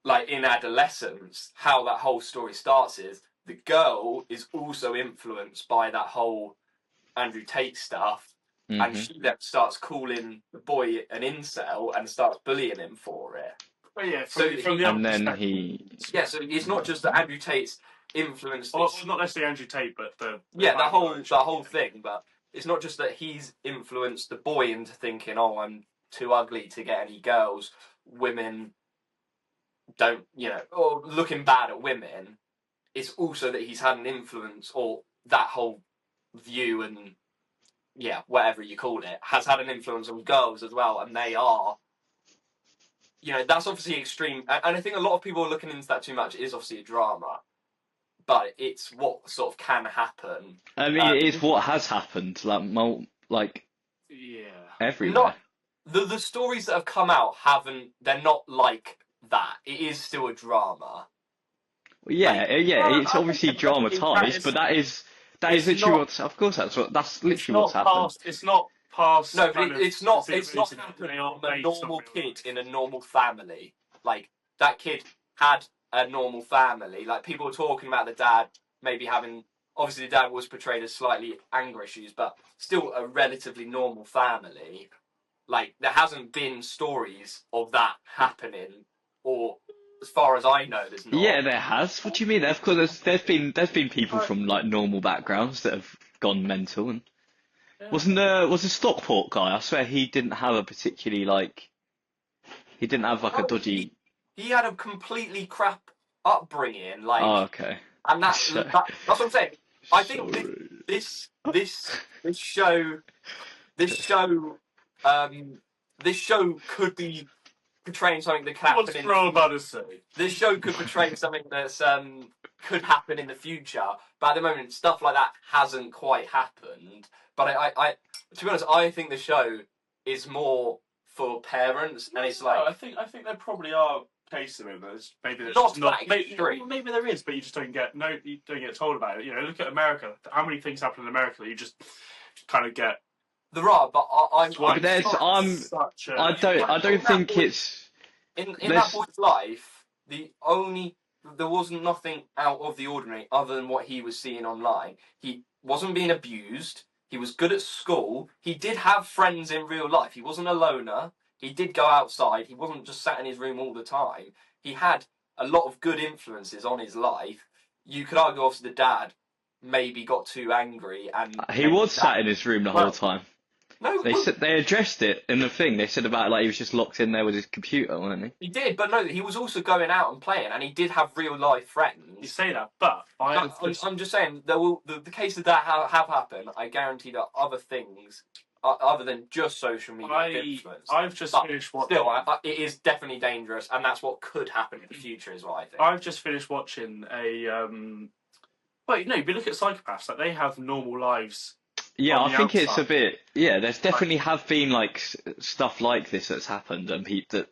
like in adolescence, how that whole story starts is the girl is also influenced by that whole Andrew Tate stuff. Mm-hmm. And she then starts calling the boy an incel and starts bullying him for it. Well, yeah, so it's not just that Andrew Tate's influenced. Well, not necessarily Andrew Tate, but the whole thing. But it's not just that he's influenced the boy into thinking, "Oh, I'm too ugly to get any girls." Women don't, or looking bad at women. It's also that he's had an influence, or that whole view and whatever you call it, has had an influence on girls as well, and they are. That's obviously extreme, and I think a lot of people are looking into that too much. It is obviously a drama, but it's what sort of can happen. I mean, it's what has happened. Like Yeah. everywhere. The stories that have come out they're not like that. It is still a drama. Yeah, it's I obviously think that dramatized, but that is literally not. what's. Of course, that's It's literally what's not happened. past. It's not past. No, but kind of it's not specifics. happened They are from a based on normal real kid life. in a normal family. Like, that kid had a normal family. Like, people were talking about the dad maybe having. Obviously, the dad was portrayed as slightly anger issues, but still a relatively normal family. Like, there hasn't been stories of that happening, or as far as I know, there's not. Yeah, there has. What do you mean? Of course, there's been people from like normal backgrounds that have gone mental, and was the Stockport guy? I swear he didn't have a particularly he didn't have like a No, dodgy. he had a completely crap upbringing. Like, Oh, okay. and So, that's what I'm saying. I think sorry. this show this show um this show could be portraying something that could happen What's in Bro about to say? this show could portray something that's could happen in the future, but at the moment stuff like that hasn't quite happened. But I to be honest, I think the show is more for parents, and it's like I think there probably are cases of it. Maybe there's not just not. that extreme. Maybe there is, but you just don't get told about it. You know, look at America. How many things happen in America that you just kind of get. There are, but I'm But there's such a. I don't think it's in that there's boy's life, there wasn't nothing out of the ordinary other than what he was seeing online. He wasn't being abused. He was good at school. He did have friends in real life. He wasn't a loner. He did go outside. He wasn't just sat in his room all the time. He had a lot of good influences on his life. You could argue, obviously, the dad maybe got too angry and he was sat in his room the whole time. No, They addressed it in the thing. They said about like he was just locked in there with his computer, wasn't he? he did, but no, he was also going out and playing, and he did have real life friends. You say that, but I'm just saying the cases that have happened. I guarantee that other things, other than just social media influence. I've just finished watching. Still, it is definitely dangerous, and that's what could happen in the future, is what I think. I've just finished watching a. But you look at psychopaths. Like they have normal lives. Yeah, I think it's outside. a bit. Yeah, there's definitely have been like stuff like this that's happened, and that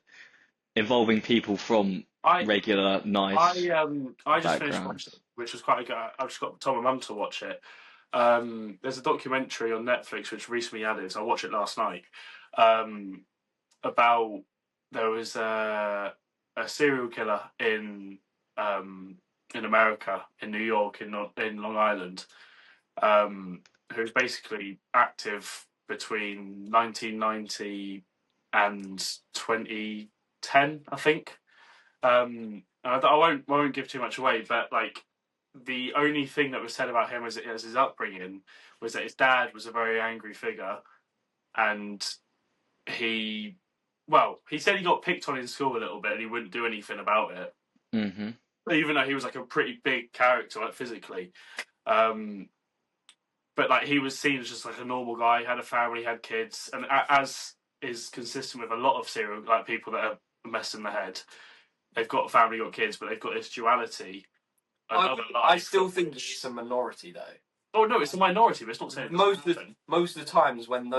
involving people from regular nice. I just finished watching, which was quite good. I've just got Tom and Mum to watch it. There's a documentary on Netflix which recently added. So I watched it last night. About there was a serial killer in America, in New York, in Long Island. Who's basically active between 1990 and 2010, I think. I won't give too much away, but like the only thing that was said about him as his upbringing was that his dad was a very angry figure, and he said he got picked on in school a little bit, and he wouldn't do anything about it. Mm-hmm. Even though he was like a pretty big character, like physically. But like he was seen as just like a normal guy, had a family, had kids, and as is consistent with a lot of serial people that are messed in the head, they've got a family, got kids, but they've got this duality. I still think it's a minority, though. Oh no, it's a minority, but it's not saying most of the times when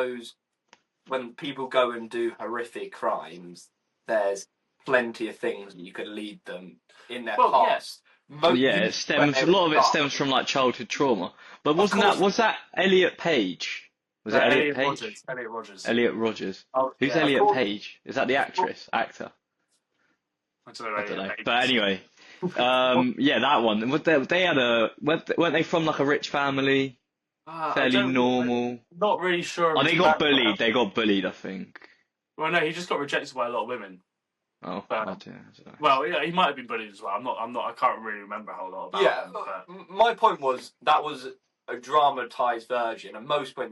people go and do horrific crimes, there's plenty of things that you could lead them in their past. It stems. A lot of it stems from like childhood trauma. But was that Elliot Page? Was it Elliot Page? Elliot Rogers. Elliot Rogers. Oh, who's Elliot Page? Is that the actor? I don't know. But anyway, that one. Weren't they from like a rich family? Fairly normal. I'm not really sure. Oh, they got bullied. They got bullied, I think. Well, no, he just got rejected by a lot of women. Oh, but, I don't know. Well, yeah, he might have been bullied as well. I'm not. I can't really remember a whole lot about him. But... My point was that was a dramatized version, and most of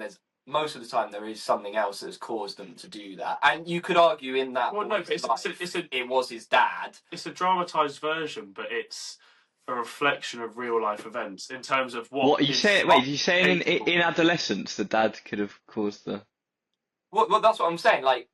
the time there is something else that's caused them to do that. And you could argue in that. Well, no, but it was his dad. It's a dramatized version, but it's a reflection of real life events in terms of what. What you say? Wait, you saying in adolescence the dad could have caused the? Well, that's what I'm saying. Like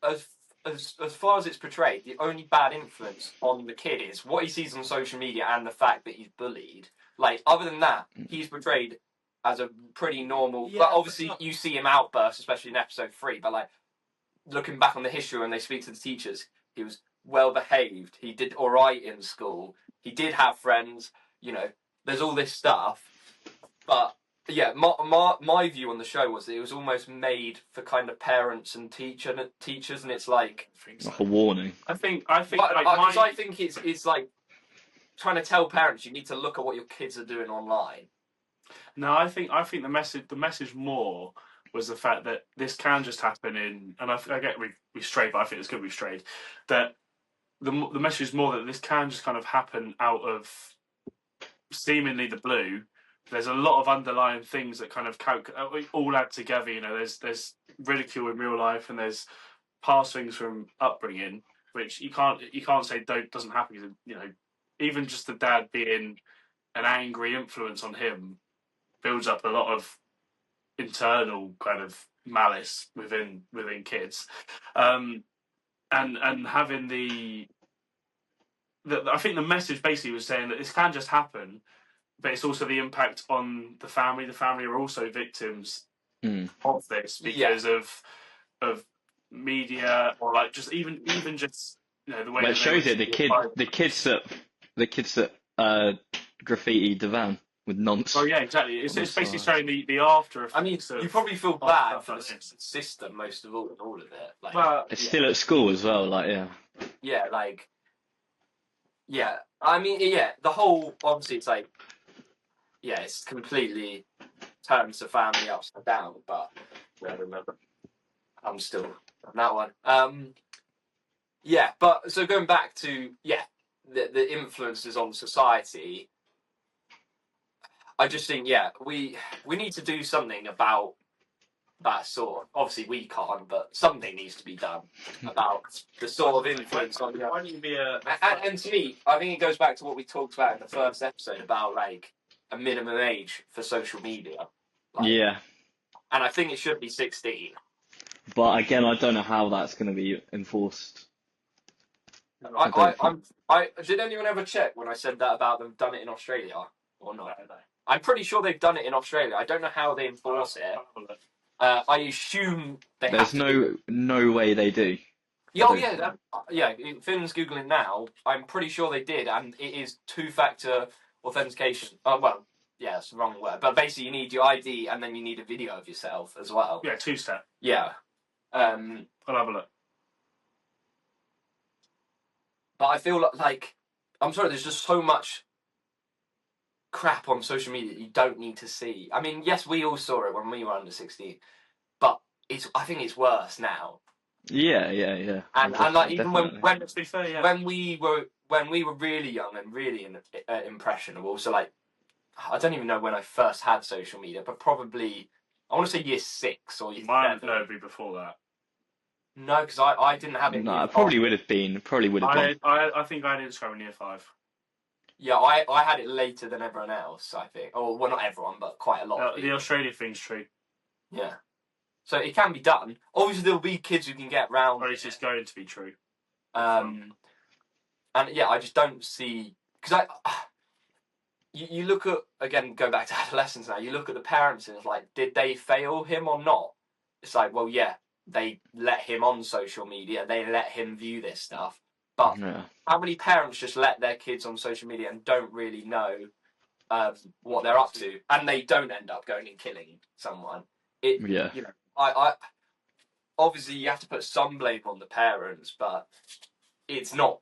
as far as it's portrayed, the only bad influence on the kid is what he sees on social media and the fact that he's bullied. Like, other than that, he's portrayed as a pretty normal. Yeah, but obviously, you see him outburst, especially in episode 3. But like looking back on the history when they speak to the teachers, he was well behaved. He did all right in school. He did have friends. You know, there's all this stuff. But yeah, my view on the show was that it was almost made for kind of parents and teachers, and it's like Like a warning. I think I think it's like trying to tell parents you need to look at what your kids are doing online. No, I think the message more was the fact that this can just happen in, and I get we strayed, but I think it's going to be strayed. That the message is more that this can just kind of happen out of seemingly the blue. There's a lot of underlying things that kind of all add together. You know, there's ridicule in real life, and there's past things from upbringing, which you can't say doesn't happen. Because, you know, even just the dad being an angry influence on him builds up a lot of internal kind of malice within kids, and having I think the message basically was saying that this can just happen, but it's also the impact on the family. The family are also victims of this because of media, or like just even just, you know, the way. But it shows it. The kids that graffiti the van with nonce. Oh yeah, exactly. It's basically showing the after effects. I mean, you probably feel bad for the system most of all in all of it. Like, but It's still at school as well. Like, yeah. Yeah, like, yeah. I mean, yeah. The whole, obviously, it's like, yeah, it's completely turns the family upside down. But I remember, I'm still on that one. Yeah, but so going back to the influences on society. I just think, we need to do something about that sort. Obviously, we can't, but something needs to be done about the sort of influence on. Why don't you be a? And to me, I think it goes back to what we talked about in the first episode about like a minimum age for social media. Like, Yeah. And I think it should be 16. But again, I don't know how that's going to be enforced. Did anyone ever check when I said that about them done it in Australia or not? No. I'm pretty sure they've done it in Australia. I don't know how they enforce it. I assume they There's no way they do. Yeah, Finn's Googling now. I'm pretty sure they did, and it is 2-factor authentication. Well, yeah, that's the wrong word. But basically, you need your ID, and then you need a video of yourself as well. Yeah, 2-step. Yeah. I'll have a look. But I feel like I'm sorry, there's just so much crap on social media that you don't need to see. I mean, yes, we all saw it when we were under 16, but I think it's worse now. Yeah. And like even Definitely. when we were really young and really impressionable, so like I don't even know when I first had social media, but probably I want to say year 6 or year 7. No, it'd be before that. No, because I didn't have it. No, it probably would have been. I think I had Instagram in year 5. Yeah, I had it later than everyone else, I think. Or, well, not everyone, but quite a lot. The Australia thing's true. Yeah. So it can be done. Obviously, there'll be kids who can get round. Or it's just going to be true. And yeah, I just don't see... Because you look at, again, go back to adolescence now, you look at the parents and it's like, did they fail him or not? It's like, well, yeah, they let him on social media, they let him view this stuff. But how many parents just let their kids on social media and don't really know what they're up to, and they don't end up going and killing someone? You know, I obviously you have to put some blame on the parents, but it's not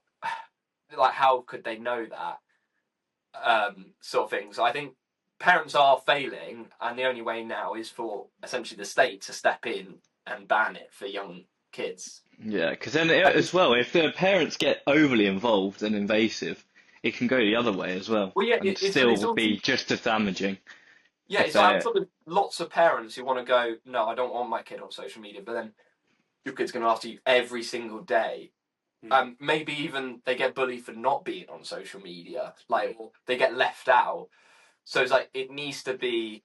like how could they know that sort of thing. So I think parents are failing, and the only way now is for essentially the state to step in and ban it for young kids. Yeah, because then as well, if the parents get overly involved and invasive, it can go the other way as well. Well, yeah, and still be just as damaging. Yeah, it's like lots of parents who want to go, no, I don't want my kid on social media, but then your kid's going to ask you every single day. Maybe even they get bullied for not being on social media, like or they get left out. So it's like it needs to be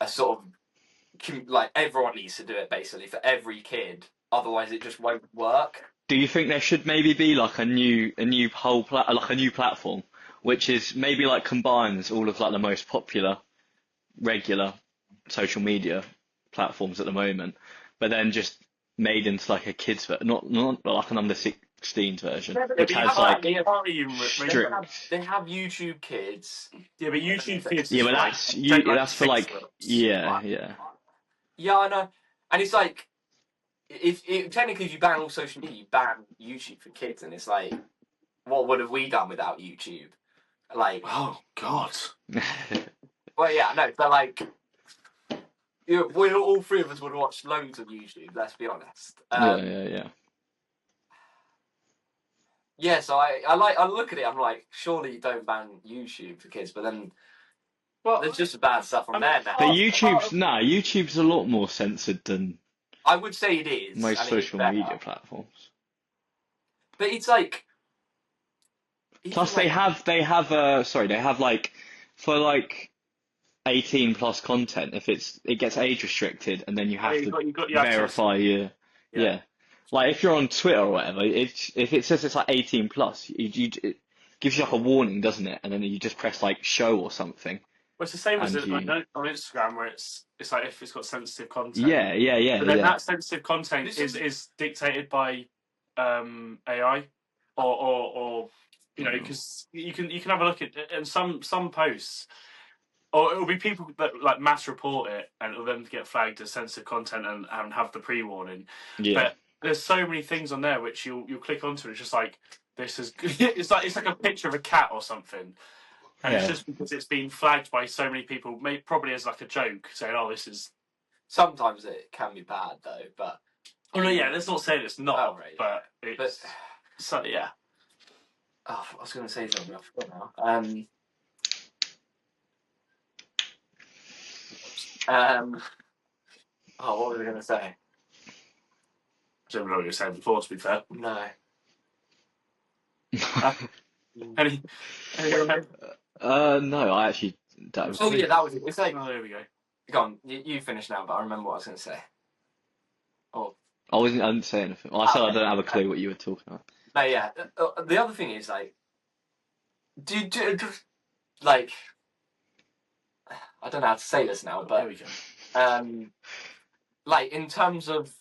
a sort of like everyone needs to do it basically for every kid. Otherwise, it just won't work. Do you think there should maybe be like a new platform, which is maybe like combines all of like the most popular regular social media platforms at the moment, but then just made into like a kids not like an under 16s version, Yeah, but which but you has can't, like you can't even strict. they have YouTube Kids. Yeah, but YouTube Kids Yeah, is but like that's take you. like That's for 6 like books. yeah. Yeah, I know. And it's like, if technically if you ban all social media, you ban YouTube for kids, and it's like, what would have we done without YouTube? Like, Oh God. well, yeah, no, but like, we all three of us would watch loads of YouTube. Let's be honest. Yeah. Yeah, so I look at it. I'm like, surely you don't ban YouTube for kids, but then there's just bad stuff on there now. But YouTube's a lot more censored than I would say it is, most and it is social better. media platforms. But it's like, Plus, like, they have like for like 18 plus content. If it gets age restricted, and then you have to you have to verify yeah. Like if you're on Twitter or whatever, if it says it's like 18 plus, it gives you like a warning, doesn't it? And then you just press like show or something. Well, it's the same as And like, on Instagram, where it's like if it's got sensitive content. yeah. But then that sensitive content is dictated by AI or because you can have a look at and some posts, or it'll be people that like mass report it, and it'll then get flagged as sensitive content and have the pre-warning. Yeah. But there's so many things on there which you'll click onto. It's just like this is it's like a picture of a cat or something. And it's just because it's been flagged by so many people, probably as like a joke, saying, "Oh, this is." Sometimes it can be bad though, but Oh no, yeah, let's not say it's not, right. but it's so yeah. Oh, I was going to say something. I forgot now. Oh, what was I going to say? I don't know what you were saying before. To be fair, No. any no, I actually that was. Oh yeah, that was it. It's like, oh, there we go. go on, you finish now, but I remember what I was going to say. Oh, I didn't say anything. Well, I said I don't have a clue what you were talking about. no, yeah. The other thing is like, do like, I don't know how to say this now, but There we go. like in terms of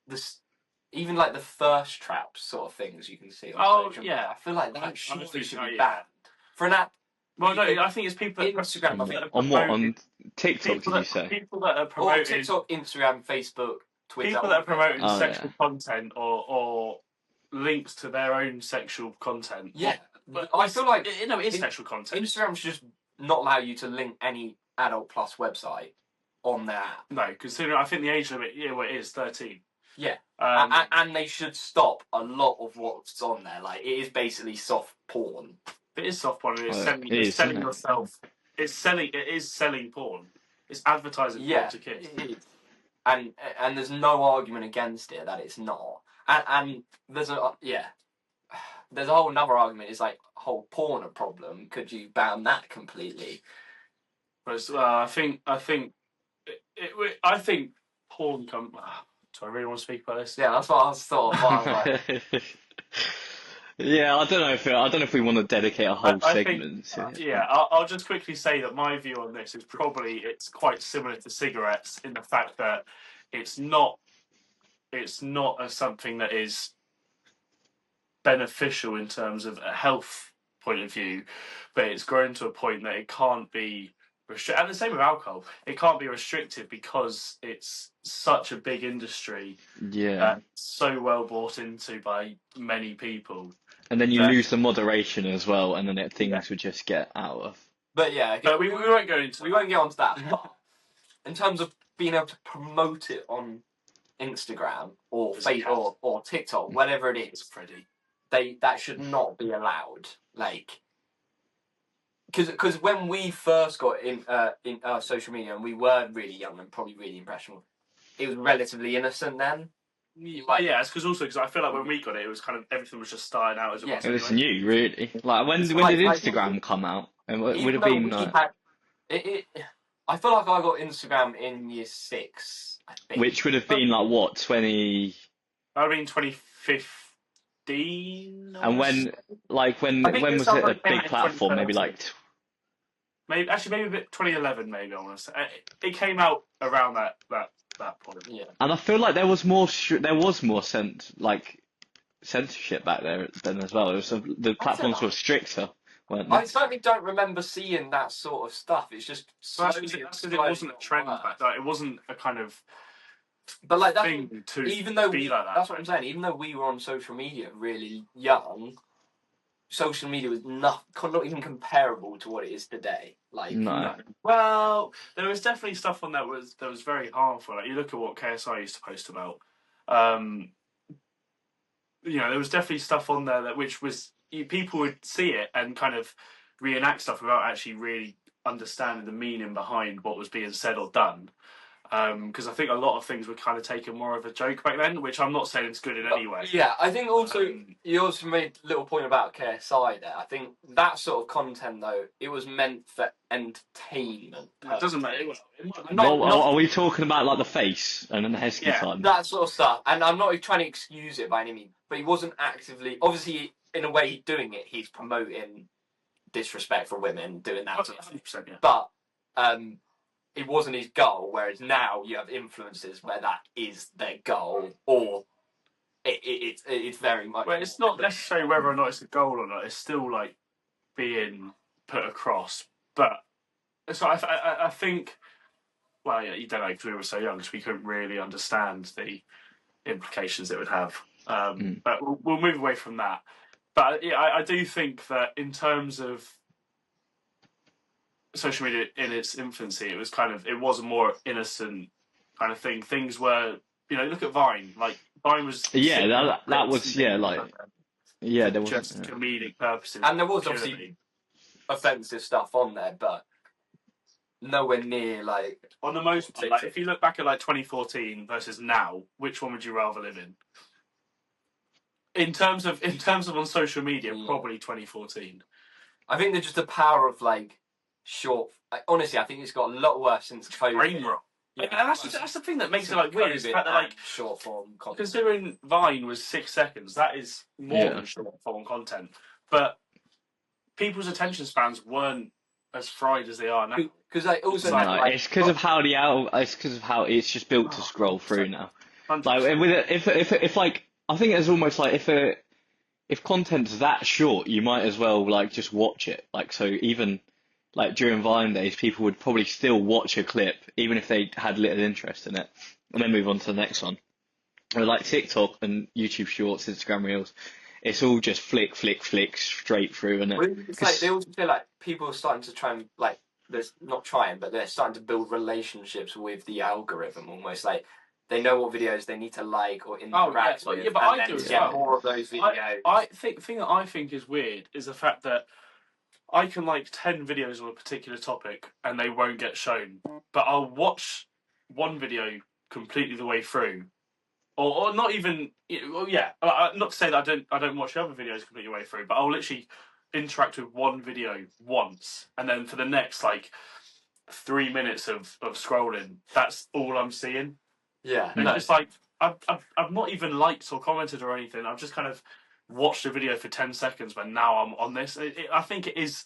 this, even like the thirst trap sort of things you can see on social media, I feel like that should be banned for an app. Well, no, I think it's people that Instagram. On what? On TikTok, did you say? People that are promoting TikTok, Instagram, Facebook, Twitter. People that are promoting sexual yeah. content or links to their own sexual content. Yeah, but I feel like it's sexual content. Instagram should just not allow you to link any adult plus website on their app. No, considering I think the age limit, it is 13. Yeah, and they should stop a lot of what's on there. Like it is basically soft porn. It is soft porn. It's selling yourself. It is selling porn. It's advertising porn to kids. It is. And there's no argument against it that it's not. And there's a whole another argument. It's like whole porn a problem. Could you ban that completely? I think porn do I really want to speak about this? Yeah, that's what I was thought. I was like, yeah, I don't know if we want to dedicate a whole segment to it. Yeah, I'll just quickly say that my view on this is it's quite similar to cigarettes in the fact that it's not something that is beneficial in terms of a health point of view, but it's grown to a point that it can't be restricted. And the same with alcohol, it can't be restricted because it's such a big industry, so well bought into by many people. And then you lose the moderation as well, and then things would just get out of. But yeah, we won't go into. We won't get onto that. But in terms of being able to promote it on Instagram or Facebook or TikTok, whatever it is, Freddie, that should not be allowed. Like, because when we first got in social media and we were really young and probably really impressionable, it was relatively innocent then. Yeah, it's because I feel like when we got it was kind of everything was just starting out as it was. It was new, really. Like when did Instagram come out? And it would have been. I feel like I got Instagram in year 6. I think. Which would have been like what 20. I mean 2015. And when was it a big platform? Maybe like maybe a bit 2011. Maybe I want to say it came out around that point. Yeah. And I feel like there was more censorship back there then as well. It was the platforms were stricter, weren't they? I certainly don't remember seeing that sort of stuff. It's just That's because it wasn't a trend back then. It wasn't a kind of but like that thing to even though be like that. That's what I'm saying. Even though we were on social media really young, social media was not even comparable to what it is today. Like No. Well, there was definitely stuff on that was very harmful. Like you look at what KSI used to post about. There was definitely stuff on there which was people would see it and kind of reenact stuff without actually really understanding the meaning behind what was being said or done. Because I think a lot of things were kind of taken more of a joke back then, which I'm not saying it's good in any way. Yeah, I think also you also made a little point about KSI there. I think that sort of content though, it was meant for entertainment. It doesn't matter. Are we talking about like the face and then the Heskey time? That sort of stuff. And I'm not trying to excuse it by any means, but he wasn't actively. Obviously, in a way, doing it, he's promoting disrespect for women, doing that. 100%, yeah. But it wasn't his goal, whereas now you have influencers where that is their goal, or it's very much. Well, it's not necessarily whether or not it's a goal or not. It's still like being put across. But so I think. Well, yeah, you don't know because we were so young, so we couldn't really understand the implications it would have. But we'll move away from that. But yeah, I do think that in terms of social media in its infancy, it was a more innocent kind of thing. Things were, look at Vine. Like Vine was. Yeah, that was there was just comedic purposes, and there was obviously offensive stuff on there, but nowhere near like on the most part. Like if you look back at like 2014 versus now, which one would you rather live in? In terms of on social media, probably 2014. I think there's just the power of like short. Honestly, I think it's got a lot worse since COVID. Brain rot. Yeah, and that's the thing that makes it like weird. Is the fact that like short form content. Considering Vine was 6 seconds, that is more than short form content. But people's attention spans weren't as fried as they are now. Because also it's because of how it's just built to scroll through now. 100%. Like if like I think it's almost like if content's that short, you might as well like just watch it. Like so even like during Vine days, people would probably still watch a clip even if they had little interest in it, and then move on to the next one. Or like TikTok and YouTube Shorts, Instagram Reels. It's all just flick straight through, and it's like they also feel like people are starting to try and like they're starting to build relationships with the algorithm almost. Like they know what videos they need to like or interact with. Yeah, but I do as well. More of those videos. Thing that I think is weird is the fact that I can like 10 videos on a particular topic and they won't get shown, but I'll watch one video completely the way through. Or not even, not to say that I don't watch the other videos completely the way through, but I'll literally interact with one video once, and then for the next like 3 minutes of scrolling, that's all I'm seeing. Yeah, and it's like I've not even liked or commented or anything. I've just kind of watched a video for 10 seconds, but now I'm on this. I think it is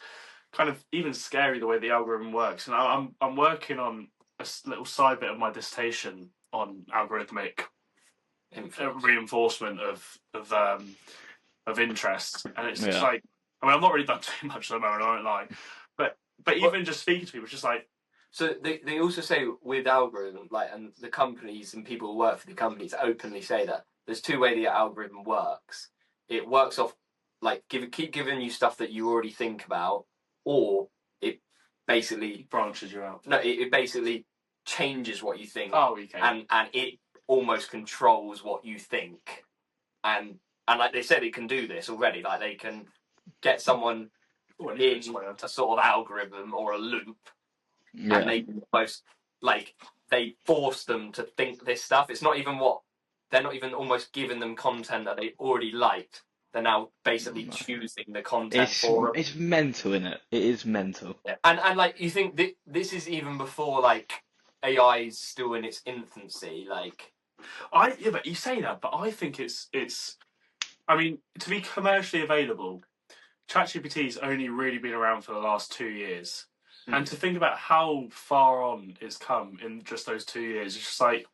kind of even scary the way the algorithm works, and I'm working on a little side bit of my dissertation on algorithmic reinforcement of interest, and it's just like I've not really done too much at the moment, I won't lie, but even just speaking to people, it's just like. So they also say with algorithm, like, and the companies and people who work for the companies openly say that there's two ways the algorithm works. It works off like keep giving you stuff that you already think about, or it basically branches you out. No, it basically changes what you think. Oh, okay. And it almost controls what you think, and like they said, it can do this already. Like they can get someone in a sort of algorithm or a loop, and they almost like they force them to think this stuff. It's not even they're not even almost giving them content that they already liked. They're now basically choosing the content for them. It's mental, isn't it? It is mental. Yeah. And like you think this is even before like AI is still in its infancy, like. But you say that, but I think it's. I mean, to be commercially available, ChatGPT's only really been around for the last 2 years. And to think about how far on it's come in just those 2 years, it's just like,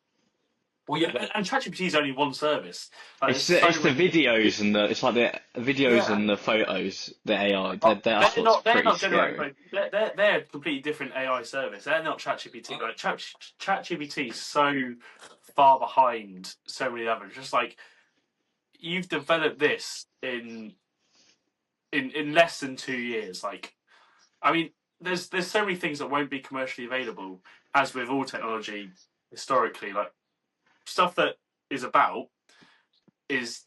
well, yeah, and ChatGPT is only one service. Like, It's there's so it's the many- videos and the videos Yeah. and the photos, the AI. That's what's they're pretty not scary. generating. They're a completely different AI service. They're not ChatGPT. Like ChatGPT is so far behind so many others. Just like you've developed this in less than 2 years. Like, I mean, there's so many things that won't be commercially available, as with all technology historically. Like stuff that is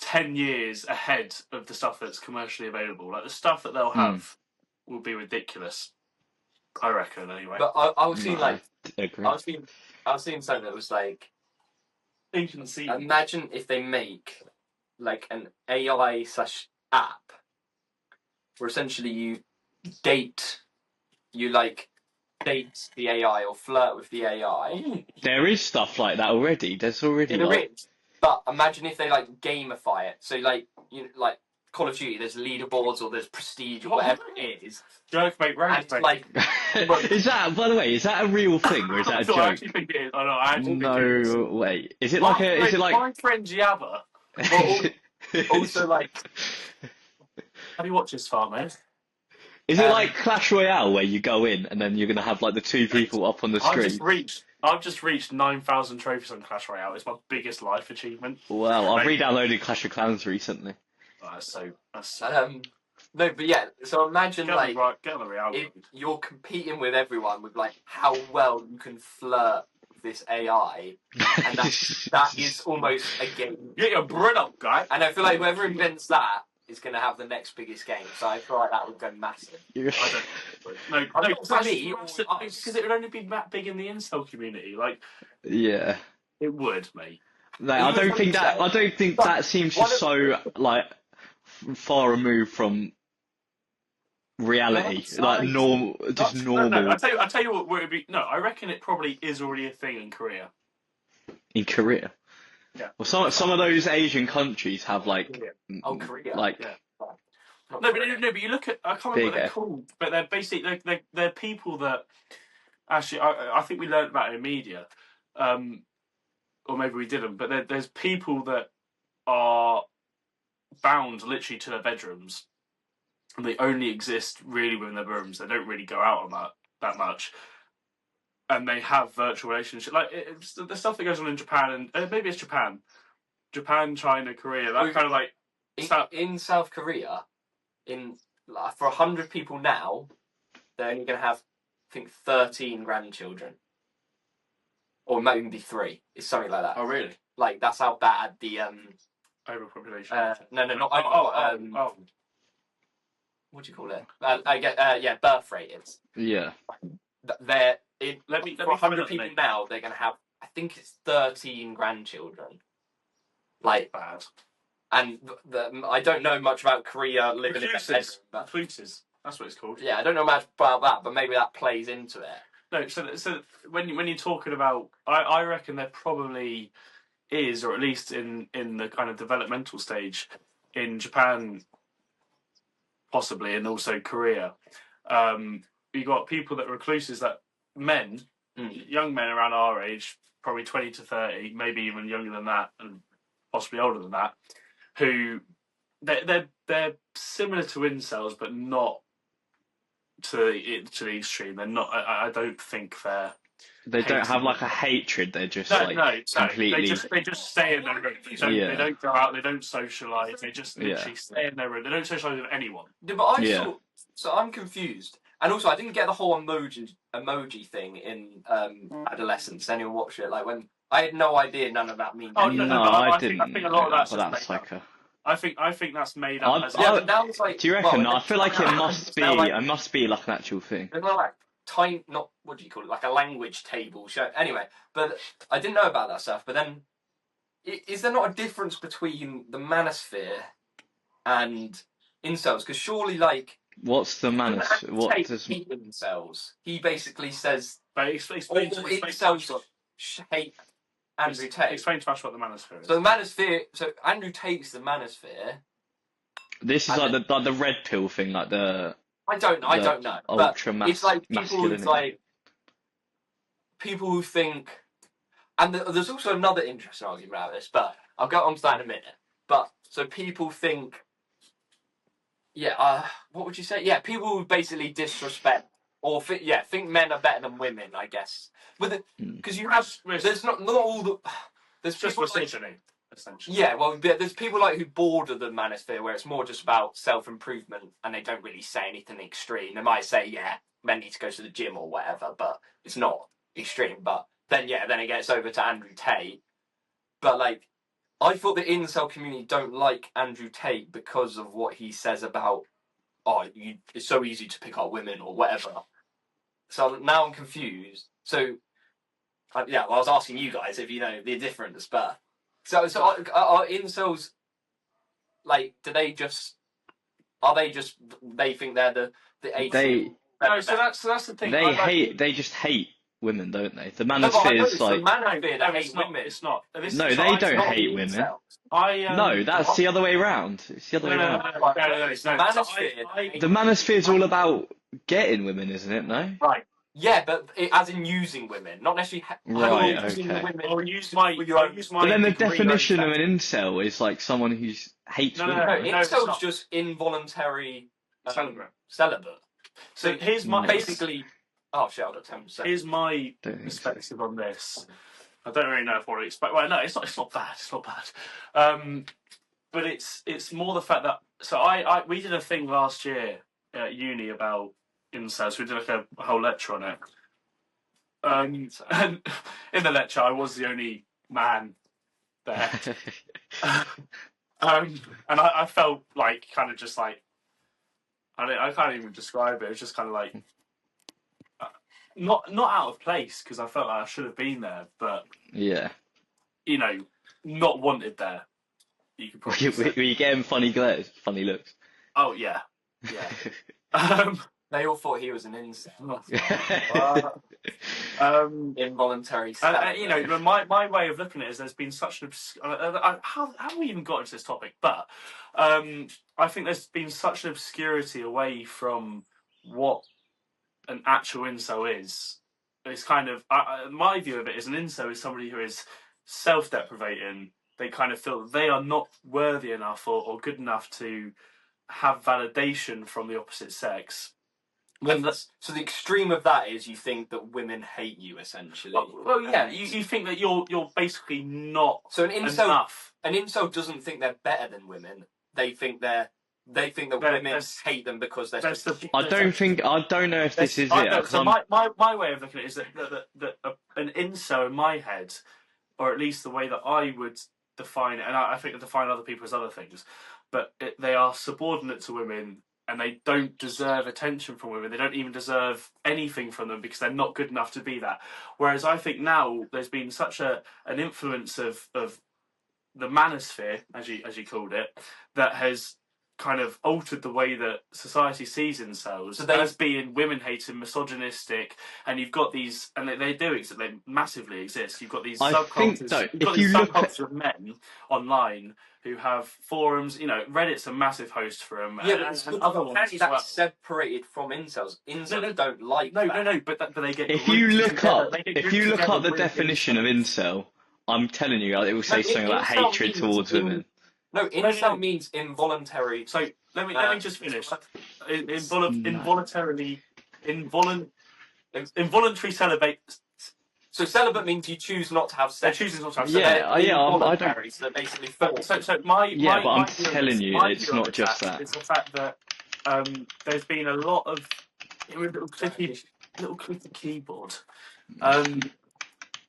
10 years ahead of the stuff that's commercially available. Like the stuff that they'll have will be ridiculous. I reckon, anyway. But I was seeing No, like I agree. I was seeing something that was like, imagine if they make like an AI/app where essentially you like date the AI or flirt with the AI. There is stuff like that already. There's already There like is. But imagine if they like gamify it. So like like Call of Duty, there's leaderboards or there's prestige or whatever it is. Joke, mate. And it's like is that, by the way, is that a real thing or is that a I joke? actually think it is. Oh, no, I actually think it is. No way. Is it like a? Is it like? My friend Jabba. Also, like, have you watched this far, mate? Is it like Clash Royale where you go in and then you're gonna have like the two people up on the screen? I've just reached 9,000 trophies on Clash Royale. It's my biggest life achievement. Well, I've Like- re-downloaded Clash of Clans recently. Oh, that's so. no, but yeah. So imagine Get like on the Real. if you're competing with everyone with like how well you can flirt with this AI, and that is almost a game. Get your bread up, guy. And I feel like whoever invents that is going to have the next biggest game. So I feel like that would go massive. I don't. No, For me, because it would only be that big in the incel community. Like, Yeah. it would, mate. No, I don't think that seems just so like far removed from reality, like normal, just normal. No, I tell you what, where it'd be. No, I reckon it probably is already a thing in Korea. In Korea. Yeah. Well, some of those Asian countries have like, Korea. like. Yeah. No, but you look at, I can't remember what they're called, but they're basically they're people that actually I think we learned about it in media, or maybe we didn't. But there's people that are bound literally to their bedrooms, and they only exist really within their rooms. They don't really go out on that much, and they have virtual relationships. Like it's the stuff that goes on in Japan, and maybe it's Japan, China, Korea. That kind of like in South Korea. For 100 people now, they're only going to have, I think, 13 grandchildren, or it might even be 3. It's something like that. Oh, really? Like that's how bad the overpopulation. No, not what do you call it? I get birth rate is. Yeah. Let me for 100 people mate. now, they're going to have, I think it's 13 grandchildren. Like Bad. And I don't know much about Korea living in a bedroom. Recluses. That's what it's called. Yeah, I don't know much about that, but maybe that plays into it. No, so when you're talking about, I reckon there probably is, or at least in the kind of developmental stage, in Japan, possibly, and also Korea. You got people that are recluses, that men, young men around our age, probably 20 to 30, maybe even younger than that, and possibly older than that, who they're similar to incels, but not to the extreme. They're not. I don't think they're. They don't have like a hatred. They're just completely. They just stay in their room. They don't go out. They don't socialise. They just literally stay in their room. They don't socialise with anyone. Yeah, but so I'm confused. And also, I didn't get the whole emoji thing in adolescence. Anyone watch it? Like when I had no idea none of that means. Oh no, I didn't. I think a lot of that's that's like a. I think that's made up. Do you reckon? I feel like it must be. It must be like an actual thing. There's no like not what do you call it? Like a language table show. Anyway, but I didn't know about that stuff. But then, is there not a difference between the manosphere and incels? Because surely, like, what's the manosphere? What does incels? He basically says all incels hate Andrew Tate. Explain to us what the manosphere is. So the manosphere. So Andrew Tate's the manosphere. This is like the red pill thing, like the. I don't know. But ultra it's like people who's masculinity. like people who think, and there's also another interesting argument about this, but I'll go on to that in a minute. But so people think, what would you say? Yeah, people who basically disrespect or think men are better than women, I guess. But because you have, there's not all the there's just people misogyny, essentially. Yeah, well, there's people like who border the manosphere where it's more just about self-improvement and they don't really say anything extreme. They might say, yeah, men need to go to the gym or whatever, but it's not extreme. But then it gets over to Andrew Tate. But like, I thought the incel community don't like Andrew Tate because of what he says about, it's so easy to pick up women or whatever. So now I'm confused. So, I was asking you guys if you know the difference, but so are incels like? They think they're the No, so that's the thing. They just hate women, don't they? The No, but I know manosphere it's is the like manosphere that it's hate not. women. It's not. no, they don't hate women. No, that's the other way around. It's the other way around. No, it's not. The manosphere is all about getting women, isn't it? No. Right. Yeah, but as in using women, not necessarily. Right. Using the Okay. women. I'll use my. But then the definition of an incel is like someone who hates women. No, right? incel's just involuntary celibate. So here's my basically. Oh shit! I've got 10%. Here's my perspective on this. I don't really know what to expect. Well, no, it's not bad. It's not bad. But it's more the fact that we did a thing last year at uni about incels. We did like a whole lecture on it. And in the lecture, I was the only man there. And I felt like kind of just like I can't even describe it. It was just kind of like not out of place because I felt like I should have been there, but yeah, not wanted there. You could probably were you getting funny glares, funny looks? Oh yeah. They all thought he was an incel. Involuntary. My way of looking at it is there's been such an how have we even got into this topic? But I think there's been such an obscurity away from what an actual incel is. It's kind of my view of it is an incel is somebody who is self-deprecating. They kind of feel that they are not worthy enough or good enough to have validation from the opposite sex. So the extreme of that is you think that women hate you, essentially. Well, yeah, you think that you're basically not so enough. An incel doesn't think they're better than women. They think that women hate them because they're. I don't know if this is it. So my way of looking at it is that an incel in my head, or at least the way that I would define it, and I think I define other people as other things, but they are subordinate to women. And they don't deserve attention from women. They don't even deserve anything from them because they're not good enough to be that. Whereas I think now there's been such an influence of the manosphere, as you called it, that has kind of altered the way that society sees themselves as being women-hating, misogynistic, and you've got these, and they do exist, they massively exist. You've got these subcultures of men online who have forums. Reddit's a massive host for them. Yeah, and other ones as well. Separated from incels. Incels don't like that. No, but they get. If you look up the definition of incel, I'm telling you, it will say something about hatred towards women. No, incel means involuntary. So let me just finish. Involuntary celibate. So celibate means you choose not to have sex. They're choosing not to have sex. I don't. So basically, but I'm telling you, it's not just that. It's the fact that there's been a lot of little clicky keyboard.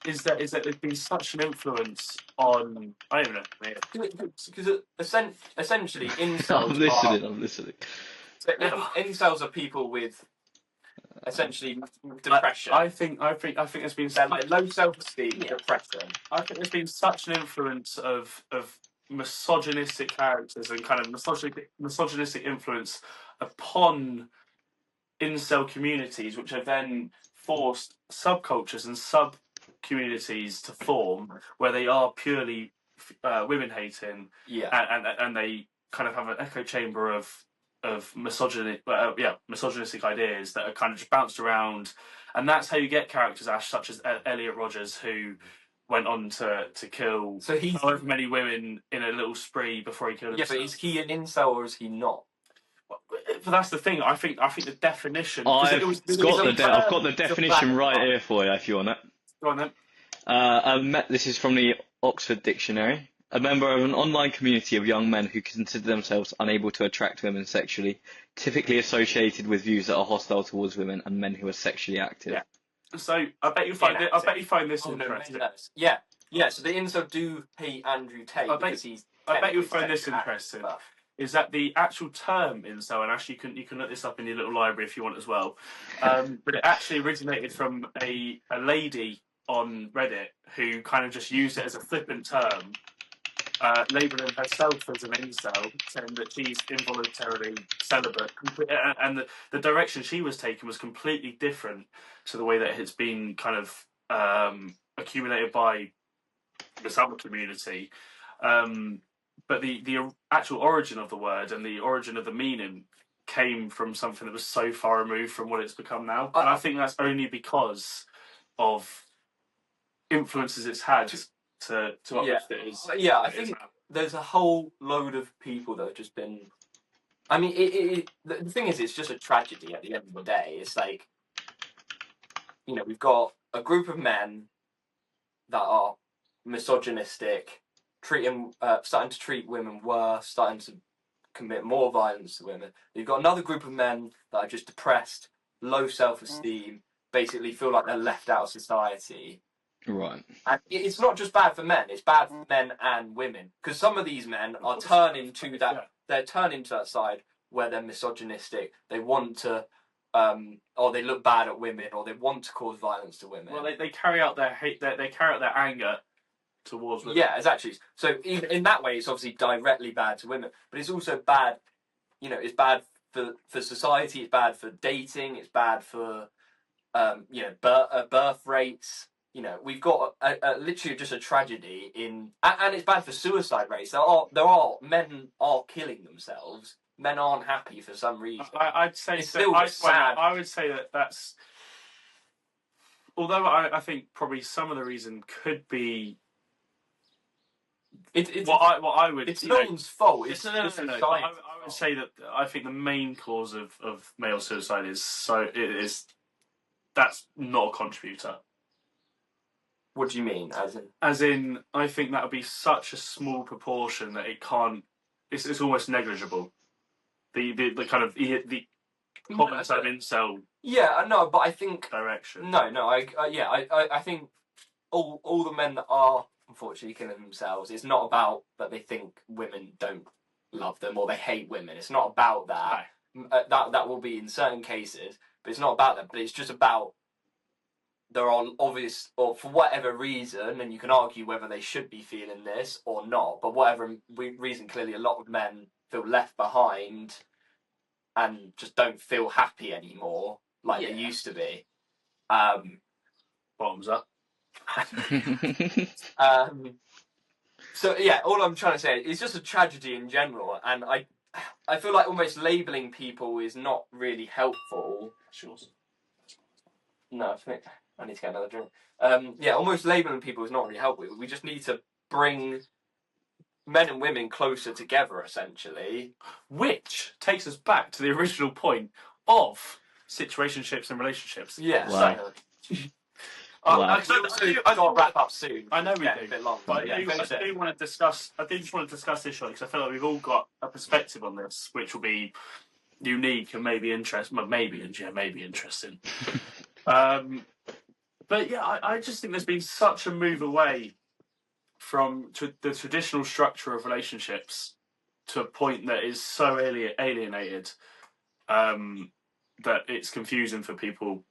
Is that there's been such an influence on? I don't know. Because essentially, incels. I'm listening. So incels are people with essentially depression. I think there's been low self-esteem, depression. I think there's been such an influence of misogynistic characters and kind of misogynistic influence upon incel communities, which have then forced subcultures and sub-communities to form where they are purely women-hating, and they kind of have an echo chamber of misogynistic ideas that are kind of just bounced around, and that's how you get characters, Ash, such as Elliot Rodgers, who went on to kill however many women in a little spree before he killed himself. Yeah, but is he an incel or is he not? But that's the thing. I think the definition. I've got the definition right here for you if you want it. Go on then. This is from the Oxford Dictionary. A member of an online community of young men who consider themselves unable to attract women sexually, typically associated with views that are hostile towards women and men who are sexually active. Yeah. So I bet you find it. I bet you find this interesting. Yeah. So the incel do hate Andrew Tate because he's. I bet you'll find this interesting. Is that the actual term incel? And actually, you can look this up in your little library if you want as well. But it actually originated from a lady on Reddit who kind of just used it as a flippant term, labelling herself as an incel, saying that she's involuntarily celibate, and the direction she was taking was completely different to the way that it's been kind of accumulated by this other community. But the actual origin of the word and the origin of the meaning came from something that was so far removed from what it's become now. And I think that's only because of influences it's had to uplift it as. Yeah, I think there's a whole load of people that have just been. I mean, the thing is, it's just a tragedy at the end of the day. It's like, we've got a group of men that are misogynistic, starting to treat women worse, starting to commit more violence to women. You've got another group of men that are just depressed, low self-esteem, basically feel like they're left out of society. Right. And it's not just bad for men, it's bad for men and women. Because some of these men are turning to that, they're turning to that side where they're misogynistic, they want to, or they look bad at women, or they want to cause violence to women. Well, they carry out their hate, they carry out their anger towards women. Yeah, exactly. So even in that way, it's obviously directly bad to women, but it's also bad. It's bad for society. It's bad for dating. It's bad for birth rates. We've got literally just a tragedy and it's bad for suicide rates. There are men are killing themselves. Men aren't happy for some reason. I'd say it's still sad. I would say that's. Although I think probably some of the reason could be. It's what I would. It's no one's fault. No. I would say that I think the main cause of male suicide is that's not a contributor. What do you mean? As in, I think that would be such a small proportion that it can't. It's almost negligible. The kind of the comments of incel. Yeah, no, but I think direction. No, I think all the men that are unfortunately killing themselves, it's not about that they think women don't love them or they hate women. It's not about that. No. That will be in certain cases, but it's not about that. But it's just about there are obvious, or for whatever reason, and you can argue whether they should be feeling this or not, but whatever reason, clearly a lot of men feel left behind and just don't feel happy anymore like they used to be. Bottoms up. So yeah, all I'm trying to say is just a tragedy in general, and I feel like almost labelling people is not really helpful. Sure. No, I need to get another drink. Almost labelling people is not really helpful. We just need to bring men and women closer together, essentially. Which takes us back to the original point of situationships and relationships. Yeah. Wow. I got to wrap up soon. I know we do. A bit long, but I do want to discuss. I do just want to discuss this shot because I feel like we've all got a perspective on this, which will be unique and maybe interesting. Maybe interesting. But yeah, I just think there's been such a move away from the traditional structure of relationships to a point that is so alienated that it's confusing for people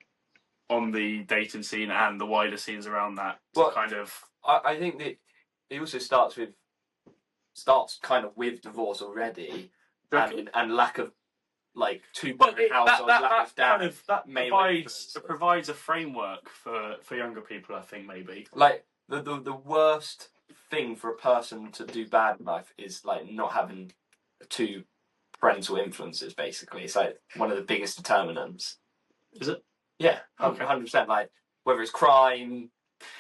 on the dating scene and the wider scenes around that. I think that it also starts kind of with divorce already, and lack of like two-parent households, lack of dad. That provides a framework for younger people. I think maybe like the worst thing for a person to do bad in life is like not having two parental influences. Basically, it's like one of the biggest determinants. Is it? Yeah, Okay. 100%. Like whether it's crime.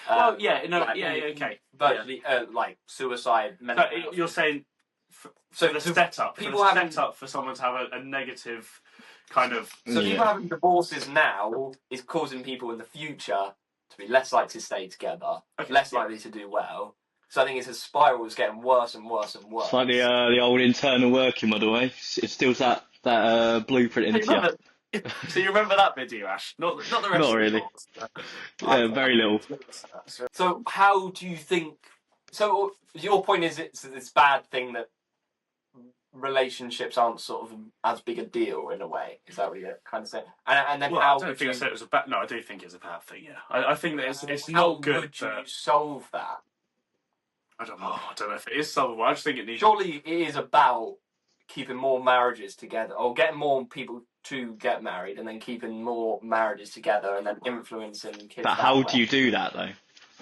Well, yeah, no, like, okay. Virtually, like suicide. So you're saying for the setup, for someone to have a negative kind of. So people having divorces now is causing people in the future to be less likely to stay together, less likely to do well. So I think it's a spiral that's getting worse and worse and worse. It's like the old internal working model, eh? It stills that blueprint into you. So you remember that video, Ash? Not the rest. Not really. Very little. So how do you think? So your point is it's this bad thing that relationships aren't sort of as big a deal in a way. Is that what you're kind of saying? And then how? I don't think I said it was a bad. No, I do think it's a bad thing. Yeah, I think that it's how not good. Would you solve that? I don't know. I don't know if it is solvable. I just think it needs. Surely it is about keeping more marriages together, or getting more people to get married, and then keeping more marriages together, and then influencing kids. But how do you do that though?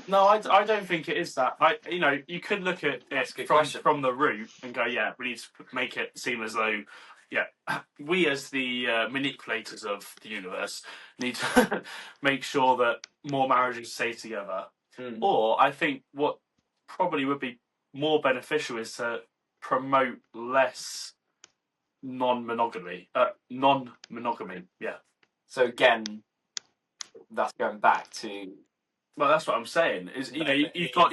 No, I don't think it is that. You could look at it from the root and go, yeah, we need to make it seem as though, yeah, we as the manipulators of the universe need to make sure that more marriages stay together. Or I think what probably would be more beneficial is to promote less non-monogamy. Yeah. So again, that's going back to. Well, that's what I'm saying. Is you've got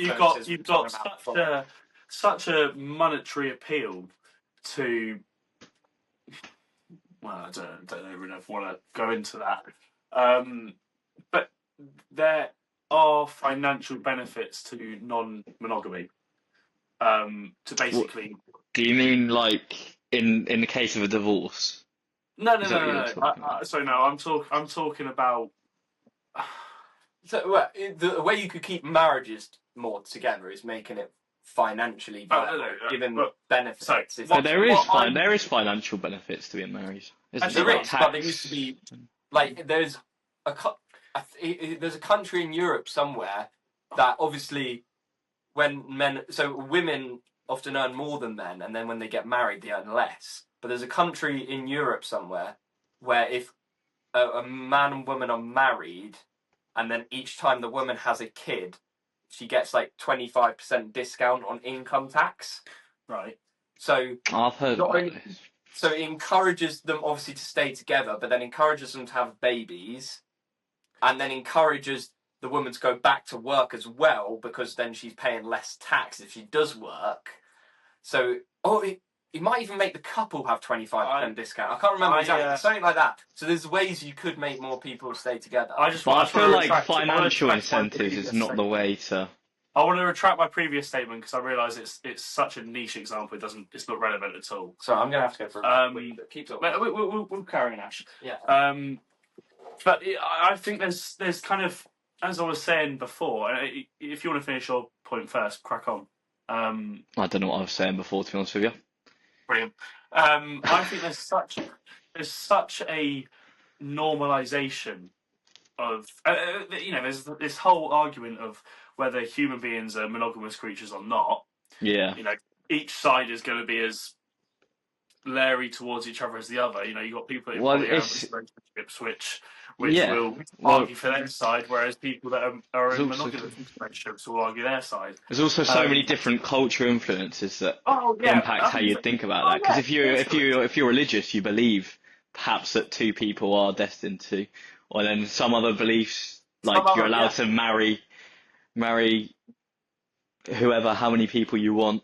such a monetary appeal to. Well, I don't even want to go into that, but there are financial benefits to non-monogamy. To basically. Do you mean like in the case of a divorce? No. I'm talking about. So the way you could keep marriages more together is making it financially given benefits. So there is financial benefits to being married. But there used to be like there's a country in Europe somewhere that obviously women often earn more than men, and then when they get married they earn less. But there's a country in Europe somewhere where if a man and woman are married, and then each time the woman has a kid, she gets like 25% discount on income tax. Right. So I've heard about this. So it encourages them obviously to stay together, but then encourages them to have babies, and then encourages the woman to go back to work as well, because then she's paying less tax if she does work. So it might even make the couple have 25% discount. I can't remember exactly. Something like that. So there's ways you could make more people stay together. I feel like financial incentives is not the way to. I want to retract my previous statement because I realise it's such a niche example. It's not relevant at all. So I'm going to have to go for a keep talking. We'll carry on, Ash. Yeah. But I think there's kind of, as I was saying before, if you want to finish your point first, crack on. I don't know what I was saying before, to be honest with you. Brilliant. I think there's such a normalisation of there's this whole argument of whether human beings are monogamous creatures or not. Yeah. Each side is going to be as leery towards each other as the other. You've got people in polyamorous relationships which will argue for their side, whereas people that are in monogamous relationships will argue their side. There's also so many different cultural influences that impact how you think about that. Because if you're religious, you believe perhaps that two people are destined to, or then some other beliefs you're allowed to marry whoever, how many people you want.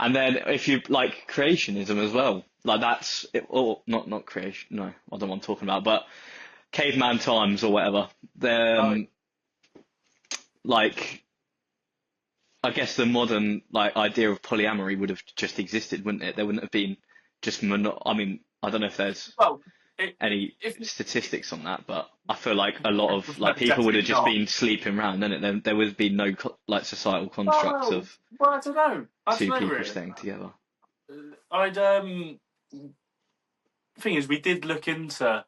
And then if you like creationism as well, like that's it, or not creation. No, I don't know what I'm talking about, but caveman times or whatever. I guess the modern idea of polyamory would have just existed, wouldn't it? There wouldn't have been just I mean, I don't know if there's any statistics on that, but I feel like a lot of people would have just been sleeping around, and there would be no societal constructs of I don't know. Two people staying together. Thing is, we did look into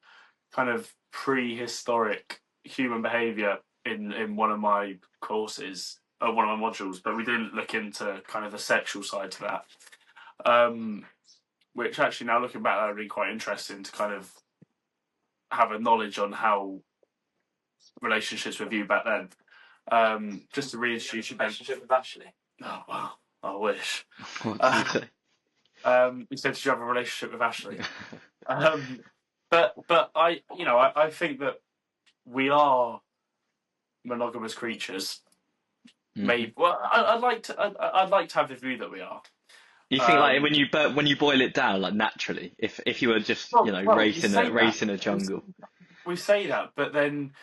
kind of prehistoric human behaviour in one of my courses, one of my modules, but we didn't look into kind of the sexual side to that. which actually now looking back, that would be quite interesting to kind of have a knowledge on how relationships were viewed back then. Just to reintroduce you, Ben. Relationship with Ashley. Oh wow, I wish. What did you say? You said, did you have a relationship with Ashley? But I think that we are monogamous creatures. Maybe. Well, I'd like to have the view that we are. You think like when you boil it down, like naturally, if you were just racing a jungle. We say that, but then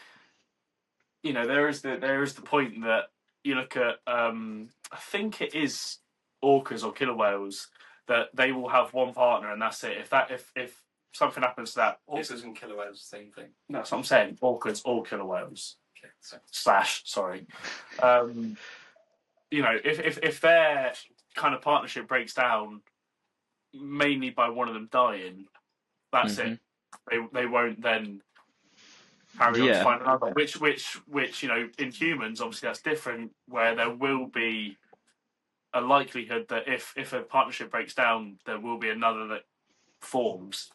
there is the point that you look at. I think it is orcas or killer whales that they will have one partner and that's it. If something happens to that, orcas and killer whales, the same thing. That's what I'm saying. Orcas or killer whales. Okay, so. Sorry. If their kind of partnership breaks down, mainly by one of them dying, that's it. They won't then carry on to find another. Which in humans, obviously that's different, where there will be a likelihood that if a partnership breaks down, there will be another that forms.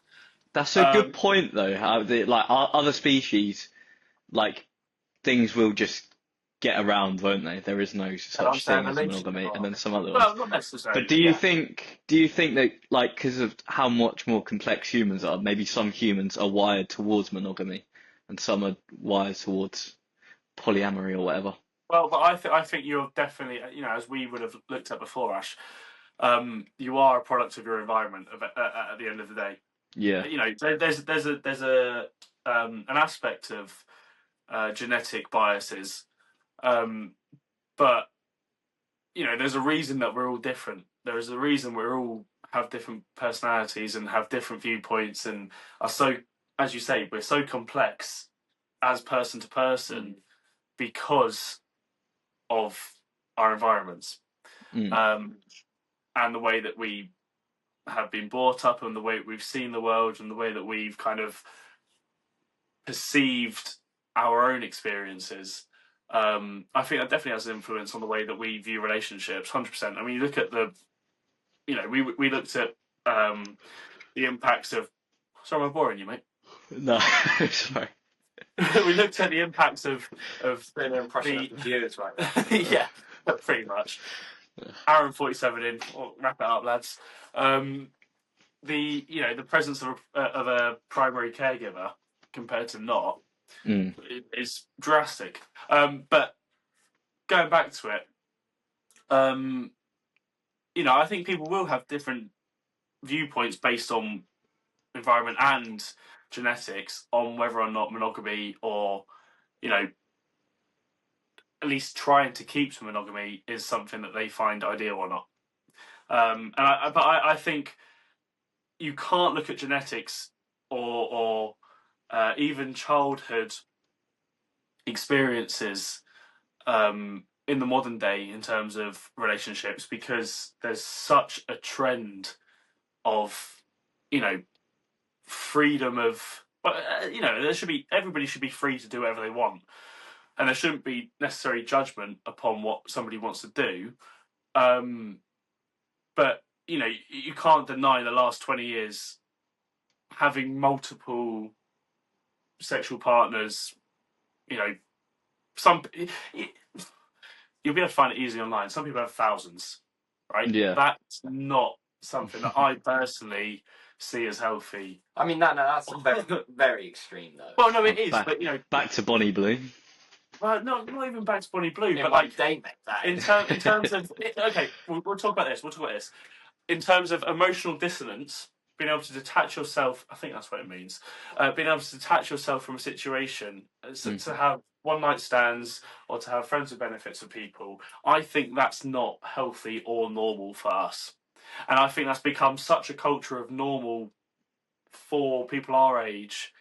That's a good point, though. How other species, like things will just get around, won't they? There is no such thing as monogamy, and then some other ones. Well, not necessarily. But do you think that, like, because of how much more complex humans are, maybe some humans are wired towards monogamy, and some are wired towards polyamory or whatever? Well, but I think you're definitely, as we would have looked at before, Ash, you are a product of your environment at the end of the day. Yeah. There's an aspect of genetic biases, but there's a reason that we're all different. There is a reason we all have different personalities and have different viewpoints, and are so, as you say, we're so complex as person to person because of our environments, and the way that we have been brought up, and the way we've seen the world, and the way that we've kind of perceived our own experiences. I think that definitely has an influence on the way that we view relationships. 100%. I mean, you look at we looked at the impacts of. Sorry, am I boring you, mate? No, sorry. We looked at the impacts of an impression of viewers, right? Yeah, pretty much. Hour and 47 in. We'll wrap it up, lads. The presence of a primary caregiver compared to not is drastic. But going back to it, I think people will have different viewpoints based on environment and genetics on whether or not monogamy, or at least trying to keep to monogamy, is something that they find ideal or not. But I think you can't look at genetics or even childhood experiences in the modern day in terms of relationships, because there's such a trend of freedom of everybody should be free to do whatever they want, and there shouldn't be necessary judgment upon what somebody wants to do. But you can't deny the last 20 years having multiple sexual partners. You'll be able to find it easily online. Some people have thousands, right? Yeah. That's not something that I personally see as healthy. I mean, that's very, very extreme, though. Well, no, it is, but back to Bonnie Blue. Well, no, not even back to Bonnie Blue, but like they make that. In terms of okay, we'll talk about this. In terms of emotional dissonance, being able to detach yourself, I think that's what it means. Being able to detach yourself from a situation, to have one night stands or to have friends with benefits of people, I think that's not healthy or normal for us. And I think that's become such a culture of normal for people our age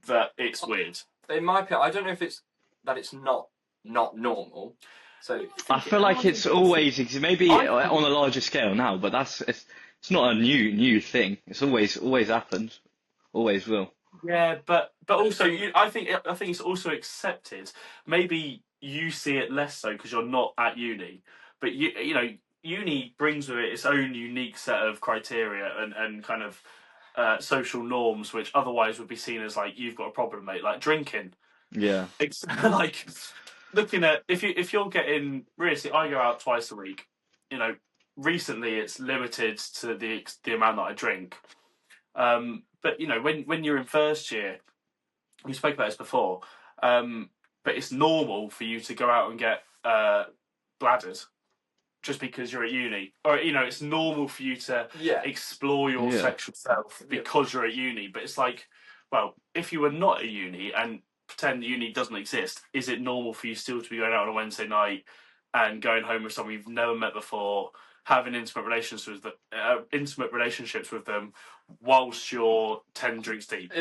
that it's weird. In my opinion, I don't know if it's not normal. So I feel like it's always maybe on a larger scale now, but it's not a new thing. It's always happened, always will. Yeah, but also I think it's also accepted. Maybe you see it less so because you're not at uni, but you uni brings with it its own unique set of criteria and kind of social norms, which otherwise would be seen as like, you've got a problem, mate. Like drinking. Yeah. It's like looking at if you're getting really, I go out twice a week. You know, recently it's limited to the amount that I drink. But you know, when you're in first year, we spoke about this before. But it's normal for you to go out and get bladdered just because you're at uni, or you know, it's normal for you to explore your sexual self because you're at uni. But it's like, well, if you were not at uni and pretend uni doesn't exist, is it normal for you still to be going out on a Wednesday night and going home with someone you've never met before, having intimate relationships with them whilst you're 10 drinks deep?